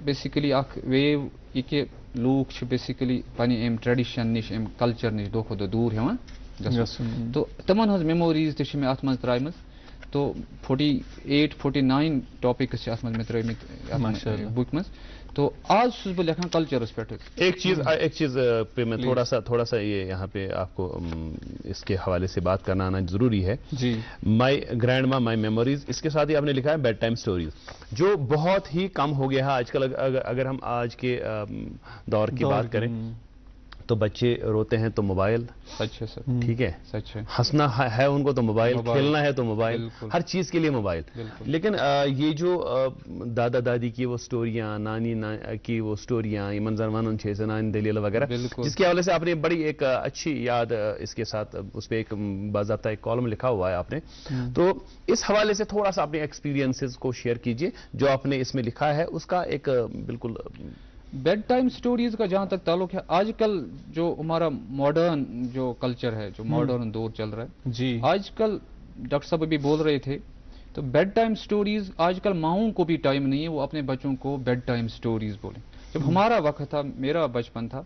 بیسکلی اخ ویو یہ کہ لوگ چھِ بیسیکلی پننہِ اَمہِ ٹریڈِشن نِش اَمہِ کلچر نِش دۄہ کھۄتہٕ دۄہ دوٗر ہٮ۪وان گژھُن تو تِمن ہٕنٛز میموریٖز تہِ چھِ مےٚ اَتھ منٛز ترٛایمٕژ تو 48-49 ٹاپکس چھِ اَتھ منٛز مےٚ ترٛٲومٕتۍ بُکہِ منٛز تو آج چھُس بہٕ لیکھان کلچرس پٮ۪ٹھ. ایک چیز پہ میں تھوڑا سا یہ یہاں پہ آپ کو اس کے حوالے سے بات کرنا آنا ضروری ہے. جی مائی گرینڈ ماں مائی میموریز، اس کے ساتھ ہی آپ نے لکھا ہے بیڈ ٹائم سٹوریز، جو بہت ہی کم ہو گیا ہے آج کل. اگر ہم آج کے دور کی بات کریں تو بچے روتے ہیں تو موبائل، سچ ہے سر، ٹھیک ہے، سچ ہے، ہنسنا ہے ان کو تو موبائل، کھیلنا ہے تو موبائل، ہر چیز کے لیے موبائل. لیکن یہ جو دادا دادی کی وہ سٹوریاں، نانی کی وہ سٹوریاں، یمن زن ونن چھِ أسۍ نانی دلیل وغیرہ، جس کے حوالے سے آپ نے بڑی ایک اچھی یاد اس کے ساتھ اس پہ ایک باضابطہ ایک کالم لکھا ہوا ہے آپ نے. تو اس حوالے سے تھوڑا سا اپنے ایکسپیرینسز کو شیئر کیجئے جو آپ نے اس میں لکھا ہے، اس کا ایک بالکل. بیڈ ٹائم سٹوریز کا جہاں تک تعلق ہے، آج کل جو ہمارا ماڈرن جو کلچر ہے، جو ماڈرن دور چل رہا ہے، جی آج کل ڈاکٹر صاحب ابھی بول رہے تھے تو بیڈ ٹائم سٹوریز آج کل ماؤں کو بھی ٹائم نہیں ہے وہ اپنے بچوں کو بیڈ ٹائم سٹوریز بولیں. جب ہمارا وقت تھا، میرا بچپن تھا،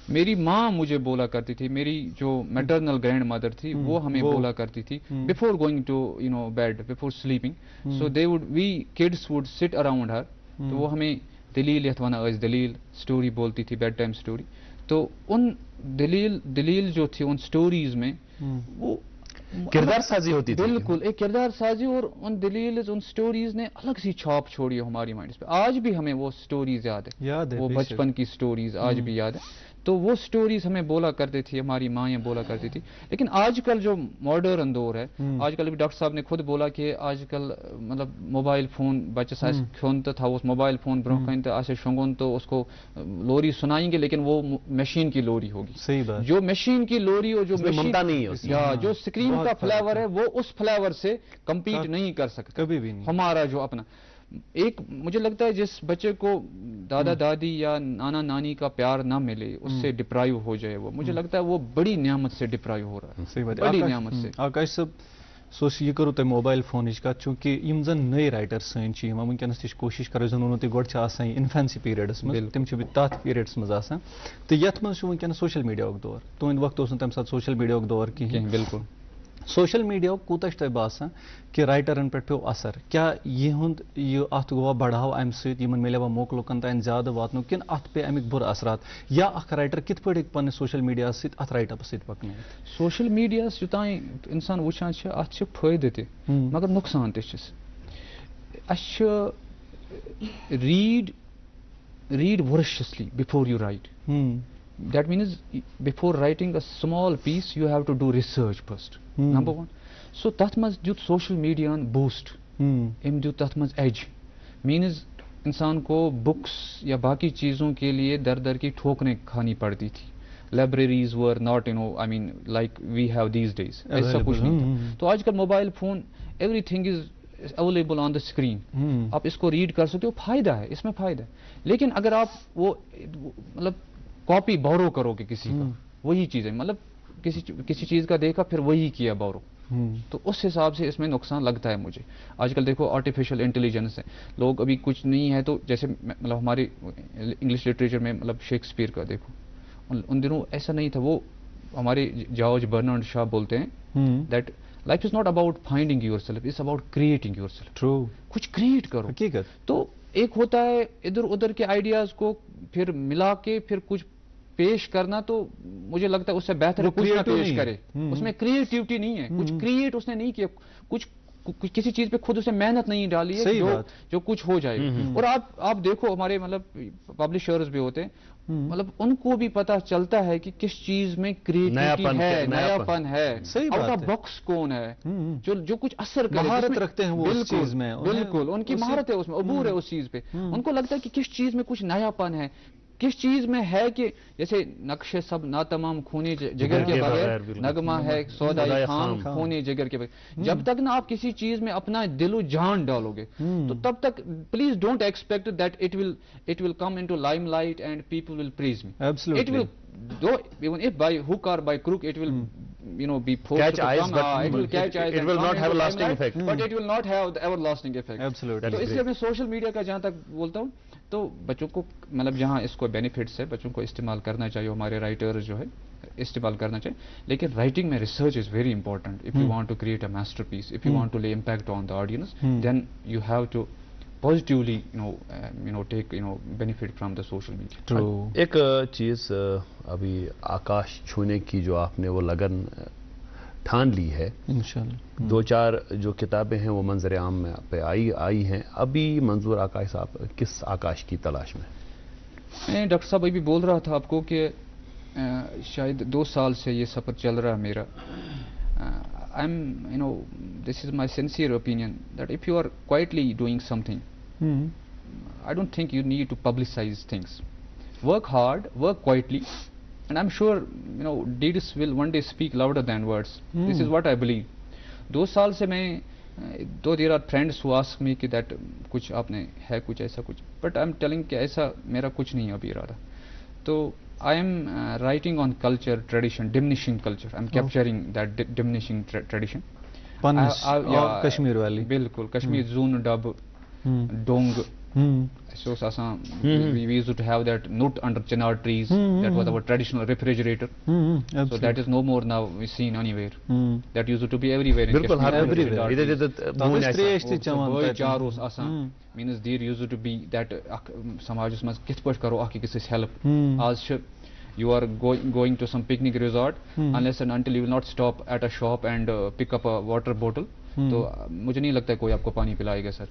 میری ماں مجھے بولا کرتی تھی، میری جو میٹرنل گرینڈ مدر تھی وہ ہمیں بولا کرتی تھی before going to bed, before sleeping, so they would we kids would sit around her, تو وہ ہمیں دلیل یتھ ونان ٲسۍ دلیل سٹوری بولتی تھی، بیڈ ٹائم سٹوری. تو ان دلیل جو تھی ان سٹوریز میں وہ کردار سازی ہوتی تھی، بالکل ایک کردار سازی، اور ان دلیل ان سٹوریز نے الگ سی چھاپ چھوڑی ہے ہماری مائنڈس پہ. آج بھی ہمیں وہ سٹوریز یاد ہے، وہ بچپن کی سٹوریز آج بھی یاد ہے. تو وہ سٹوریز ہمیں بولا کرتے تھی، ہماری مائیں بولا کرتی تھی. لیکن آج کل جو ماڈرن دور ہے، آج کل ڈاکٹر صاحب نے خود بولا کہ آج کل مطلب موبائل فون بچس آسہِ کھیون تو تھاوس موبائل فون برونٛہہ کن تو آسہِ شونگن تو اس کو لوری سنائیں گے، لیکن وہ مشین کی لوری ہوگی. صحیح بات. جو مشین کی لوری اور جو جو اسکرین کا فلیور ہے وہ اس فلیور سے کمپیٹ نہیں کر سکتا کبھی بھی نہیں. ہمارا جو اپنا ایک مجھے لگتا ہے جس بچے کو دادا دادی یا نانا نانی کا پیار نہ ملے، اس سے ڈپرائیو ہو جائے، وہ مجھے لگتا ہے وہ بڑی نعمت سے ڈپرائیو ہو رہا ہے. صحیح بات. بڑی نعمت سے. آکاش صاحب سوس یہ کرو تۄہہِ موبائل فونٕچ کتھ، چوٗنٛکہِ یِم زن نٔے رائٹر سٲنۍ چھِ یِوان وٕنکٮ۪نس تہِ چھِ کوٗشِش کران، زن ووٚنوٕ تۄہہِ گۄڈٕ چھِ آسان یہِ اِنفینسی پیریڈس منٛز، تِم چھِ تتھ پیریڈس منٛز آسان، تہٕ یتھ منٛز چھُ وٕنکٮ۪نس سوشل میڈیاہُک دور. تُہنٛدِ وقتہٕ اوس نہٕ تمہِ ساتہٕ سوشل میڈیاہُک دور کِہیٖنۍ. بالکل. سوشل میڈیا کوٗتاہ چھُ تۄہہِ باسان کہِ رائٹرن پٮ۪ٹھ پیوٚو اثر؟ کیٛاہ یِہُنٛد یہِ اتھ گوٚوا بڑاو امہِ سۭتۍ، یِمن مِلیوا موقعہٕ لُکن تانۍ زیادٕ واتنُک، کِنہٕ اتھ پیٚیہِ امیُک بُرٕ اثرات، یا اکھ رائٹر کِتھ پٲٹھۍ ہیٚکہِ پننِس سوشل میڈیاہس سۭتۍ اتھ رائٹ اپس سۭتۍ پکنٲوِتھ؟ سوشل میڈیاہس یوٚتانۍ انسان وٕچھان چھِ اتھ چھِ فٲیدٕ تہِ مگر نۄقصان تہِ چھِس. اَسہِ چھُ read voraciously before you write. That means before writing a small piece you have to do research first. Number one. So تتھ منٛز دیُت سوشل میڈیاہن بوسٹ، أمۍ دیُت تتھ منٛز ایج. مینز انسان کو بکس یا باقی چیزوں کے لیے در در کی ٹھوکریں کھانی پڑتی تھی. Libraries were not I mean like we have these days. ایسا کچھ نہیں تھا. تو آج کل mobile phone every thing is available on the screen. آپ اس کو ریڈ کر سکتے ہو، فائدہ ہے اس میں، فائدہ ہے. لیکن اگر آپ وہ مطلب کاپی بورو کرو گے کسی کا، وہی چیز ہے، مطلب کسی چیز کا دیکھا پھر وہی کیا بورو، تو اس حساب سے اس میں نقصان لگتا ہے مجھے. آج کل دیکھو آرٹیفیشل انٹیلیجنس ہے، لوگ ابھی کچھ نہیں ہے تو جیسے مطلب ہمارے انگلش لٹریچر میں مطلب شیکسپیئر کا دیکھو، ان دنوں ایسا نہیں تھا. وہ ہمارے جارج برنارڈ شاہ بولتے ہیں that life is not about finding yourself, it's about creating yourself. True. کچھ کریٹ کرو. حقیقت. تو ایک ہوتا ہے ادھر ادھر کے آئیڈیاز کو پھر ملا کے پھر کچھ پیش کرنا، تو مجھے لگتا ہے اس سے بہتر کچھ نہ پیش کرے. اس میں کریٹیوٹی نہیں ہے، کچھ کریٹ اس نے نہیں کیا، کچھ کسی چیز پہ خود اسے محنت نہیں ڈالی ہے جو کچھ ہو جائے. اور آپ دیکھو ہمارے مطلب پبلشرز بھی ہوتے ہیں، مطلب ان کو بھی پتا چلتا ہے کہ کس چیز میں کریٹیوٹی ہے، نیا پن ہے، آؤٹ آف باکس کون ہے، جو کچھ اثر کرے، مہارت رکھتے ہیں وہ اس چیز میں. بالکل ان کی مہارت ہے، اس میں عبور ہے اس چیز پہ. ان کو لگتا ہے کہ کس چیز میں کچھ نیا پن ہے، کس چیز میں ہے کہ جیسے نقشے سب ناتمام خونے جگر کے بغیر، نغمہ ہے سودائی خام خونے جگر کے بغیر. جب تک نہ آپ کسی چیز میں اپنا دل و جان ڈالو گے تو تب تک please don't expect that it will come into limelight and people will praise me. Absolutely. It will, though even if by hook or by crook it will be forced catch to eyes, come, but it will catch eyes, it will not have a lasting effect. But it will not have the everlasting effect. Absolutely. تو اس لیے میں social media کا جہاں تک بولتا ہوں تو بچوں کو مطلب جہاں اس کو بینیفٹس ہے بچوں کو استعمال کرنا چاہیے, ہمارے رائٹرز جو ہے استعمال کرنا چاہیے, لیکن رائٹنگ میں research is very important. If you want to create a masterpiece, if you want to lay impact on the audience, then you have to positively take benefit from the social media. ایک چیز ابھی آکاش چھونے کی جو آپ نے وہ لگن ٹھان لی ہے, انشاءاللہ 2-4 جو کتابیں ہیں وہ منظر عام میں پہ آئی ہیں, ابھی منظور آکاش صاحب کس آکاش کی تلاش میں؟ میں ڈاکٹر صاحب ابھی بول رہا تھا آپ کو کہ شاید 2 سال سے یہ سفر چل رہا ہے میرا. This is my sincere opinion that if you are quietly doing something, I don't think you need to publicize things. Work hard, work quietly, and I'm sure deeds will one day speak louder than words. This is what I believe. 2 سال سے میں there are friends who ask me کہ that کچھ آپ نے ہے کچھ ایسا کچھ, but I'm telling کہ ایسا میرا کچھ نہیں ابھی ارادہ. تو I am writing on culture, tradition, diminishing culture. I'm capturing that diminishing tradition. Kashmir والی بالکل کشمیر زون ڈب ڈونگ. So we used to have that nut under chinar trees. That was our traditional refrigerator. So that is no more now seen anywhere. That used to be everywhere in Kashmir. everywhere. Means there used to be that سماجس منٛز کِتھ پٲٹھۍ کرو اکھ أکِس أسۍ help. آز چھِ you are going to some picnic resort, unless and until you will not stop at a shop and pick up a water bottle. تو مجھے نہیں لگتا ہے کوئی آپ کو پانی پلائے گا سر.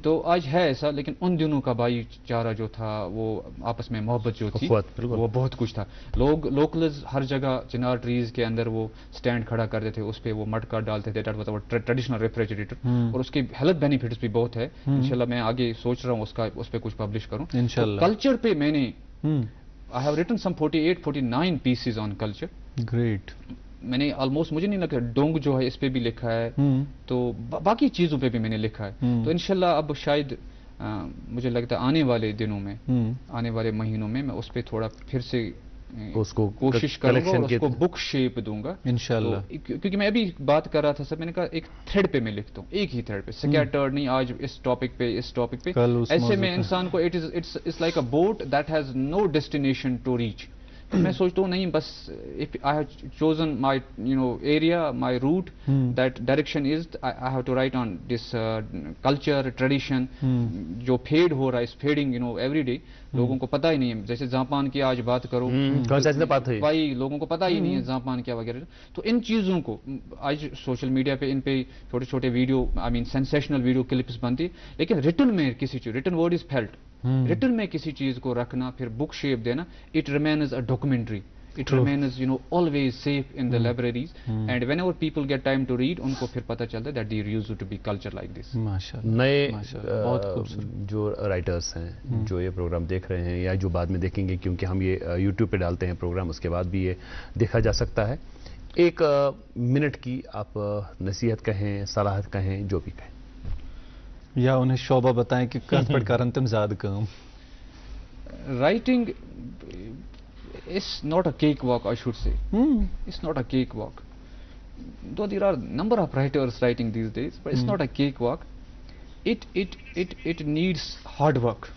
تو آج ہے ایسا, لیکن ان دنوں کا بھائی چارہ جو تھا, وہ آپس میں محبت جو تھی, وہ بہت کچھ تھا. لوگ لوکلز ہر جگہ چنار ٹریز کے اندر وہ اسٹینڈ کھڑا کرتے تھے, اس پہ وہ مٹکا ڈالتے تھے. That was our traditional refrigerator, اور اس کے ہیلتھ بینیفٹس بھی بہت ہے. انشاءاللہ میں آگے سوچ رہا ہوں اس پہ کچھ پبلش کروں انشاءاللہ. کلچر پہ میں نے I have written some 48-49 pieces on culture. Great. میں نے آلموسٹ, مجھے نہیں لگتا ڈونگ جو ہے اس پہ بھی لکھا ہے, تو باقی چیزوں پہ بھی میں نے لکھا ہے. تو انشاءاللہ اب شاید مجھے لگتا ہے آنے والے دنوں میں, آنے والے مہینوں میں اس پہ تھوڑا پھر سے اس کو کوشش کروں گا اور اس کو بک شیپ دوں گا انشاءاللہ. کیونکہ میں ابھی بات کر رہا تھا سر, میں نے کہا ایک تھریڈ پہ میں لکھتا ہوں, ایک ہی تھریڈ پہ, سکیٹرڈ نہیں, آج اس ٹاپک پہ اس ٹاپک پہ. ایسے میں انسان کو it's like a boat that has no destination to reach. میں سوچتا ہوں نہیں بس if I have chosen my area, my route, that direction is I have to write on this culture, tradition. جو فیڈ ہو رہا ہے, اس فیڈنگ every day, لوگوں کو پتہ ہی نہیں ہے. جیسے زاپان کی آج بات کرو بھائی, لوگوں کو پتہ ہی نہیں ہے زاپان کیا وغیرہ. تو ان چیزوں کو آج سوشل میڈیا پہ ان پہ چھوٹے چھوٹے video, I mean sensational video clips بنتی, لیکن ریٹن میں کسی چیز, written word is felt, return میں کسی چیز کو رکھنا, پھر بک شیپ دینا, it remains a documentary. It remains, always safe in the libraries, and whenever people get time to read, ان کو پھر پتہ چلتا ہے that there used to be culture like this. نئے جو رائٹرز ہیں جو یہ پروگرام دیکھ رہے ہیں یا جو بعد میں دیکھیں گے, کیونکہ ہم یہ یوٹیوب پہ ڈالتے ہیں پروگرام, اس کے بعد بھی یہ دیکھا جا سکتا ہے, 1 منٹ کی آپ نصیحت کہیں, صلاحت کہیں, جو بھی کہیں, یا انہیں شعبہ بتائیں کہ کہاں پڑھ کر تم زیادہ کام. Writing is not a cakewalk, I should say. It's not a cakewalk. Though there are number of writers writing these days, but it's not a cakewalk. It needs hard work.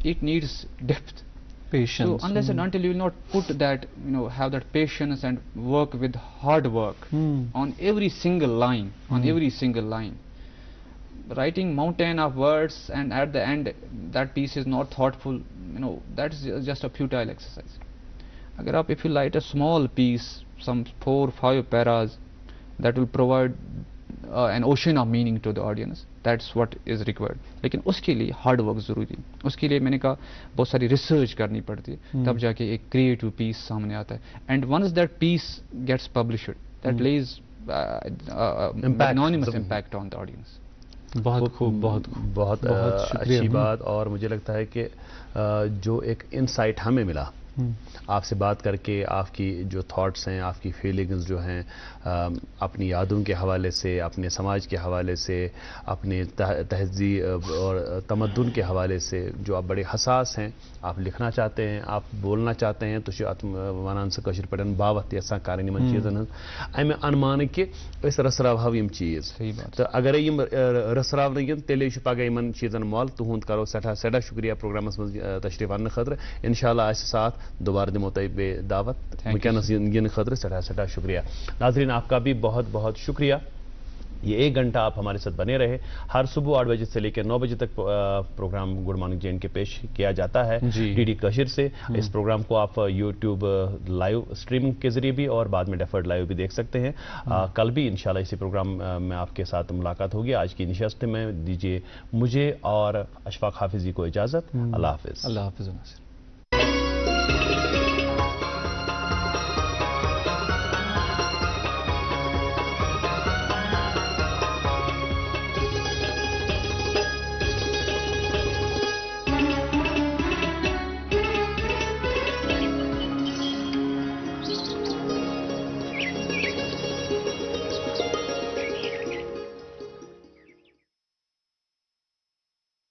It needs depth. Patience. So unless and until you will not put that, have that patience and work with hard work on every single line, writing mountain of words and at the end that piece is not thoughtful, that's just a futile exercise. Agar aap, if you write a small piece, some 4-5 paras, that will provide an ocean of meaning to the audience. That's what is required. لیکن اس کے لیے hard work ضروری ہے. اس کے لیے میں نے کہا بہت ساری ریسرچ کرنی پڑتی ہے, تب جا کے ایک کریٹو پیس سامنے آتا ہے. And once that piece gets published, that leaves anonymous impact on the audience. بہت خوب, بہت اچھی بات. اور مجھے لگتا ہے کہ جو ایک انسائٹ ہمیں ملا آپ سے بات کر کے آپ کی جو تھاٹس ہیں، آپ کی فیلنگز جو ہیں، اپنی یادوں کے حوالے سے، اپنے سماج کے حوالے سے، اپنے تہذیب اور تمدن کے حوالے سے جو آپ بڑے حساس ہیں، آپ لکھنا چاہتے ہیں، آپ بولنا چاہتے ہیں تو ونان سہ کشر پٹن باوت یسان کریں ان چیزن امہ انمان کہ رسراو یم چیز تو اگر یم رسراو ین تیلے پگہ ان چیزن مول تہد کرو سٹھا شکریہ پروگرامس من تشریف انہ خاطر انشاءاللہ آسہ ساتھ دوبارہ دمو تہ بے دعوت ونکس ین خاطر سٹھا شکریہ. ناظرین آپ کا بھی بہت بہت شکریہ. یہ 1 گھنٹہ آپ ہمارے ساتھ بنے رہے. ہر صبح 8 بجے سے لے کے 9 بجے تک programme good morning J and K پیش کیا جاتا ہے ڈی ڈی کشر سے. اس پروگرام کو آپ یوٹیوب لائیو اسٹریمنگ کے ذریعے بھی اور بعد میں ڈیفرڈ لائیو بھی دیکھ سکتے ہیں. کل بھی انشاءاللہ اسی پروگرام میں آپ کے ساتھ ملاقات ہوگی. آج کی نشست میں دیجیے مجھے اور اشفاق حافظی کو اجازت. اللہ حافظ. اللہ حافظ.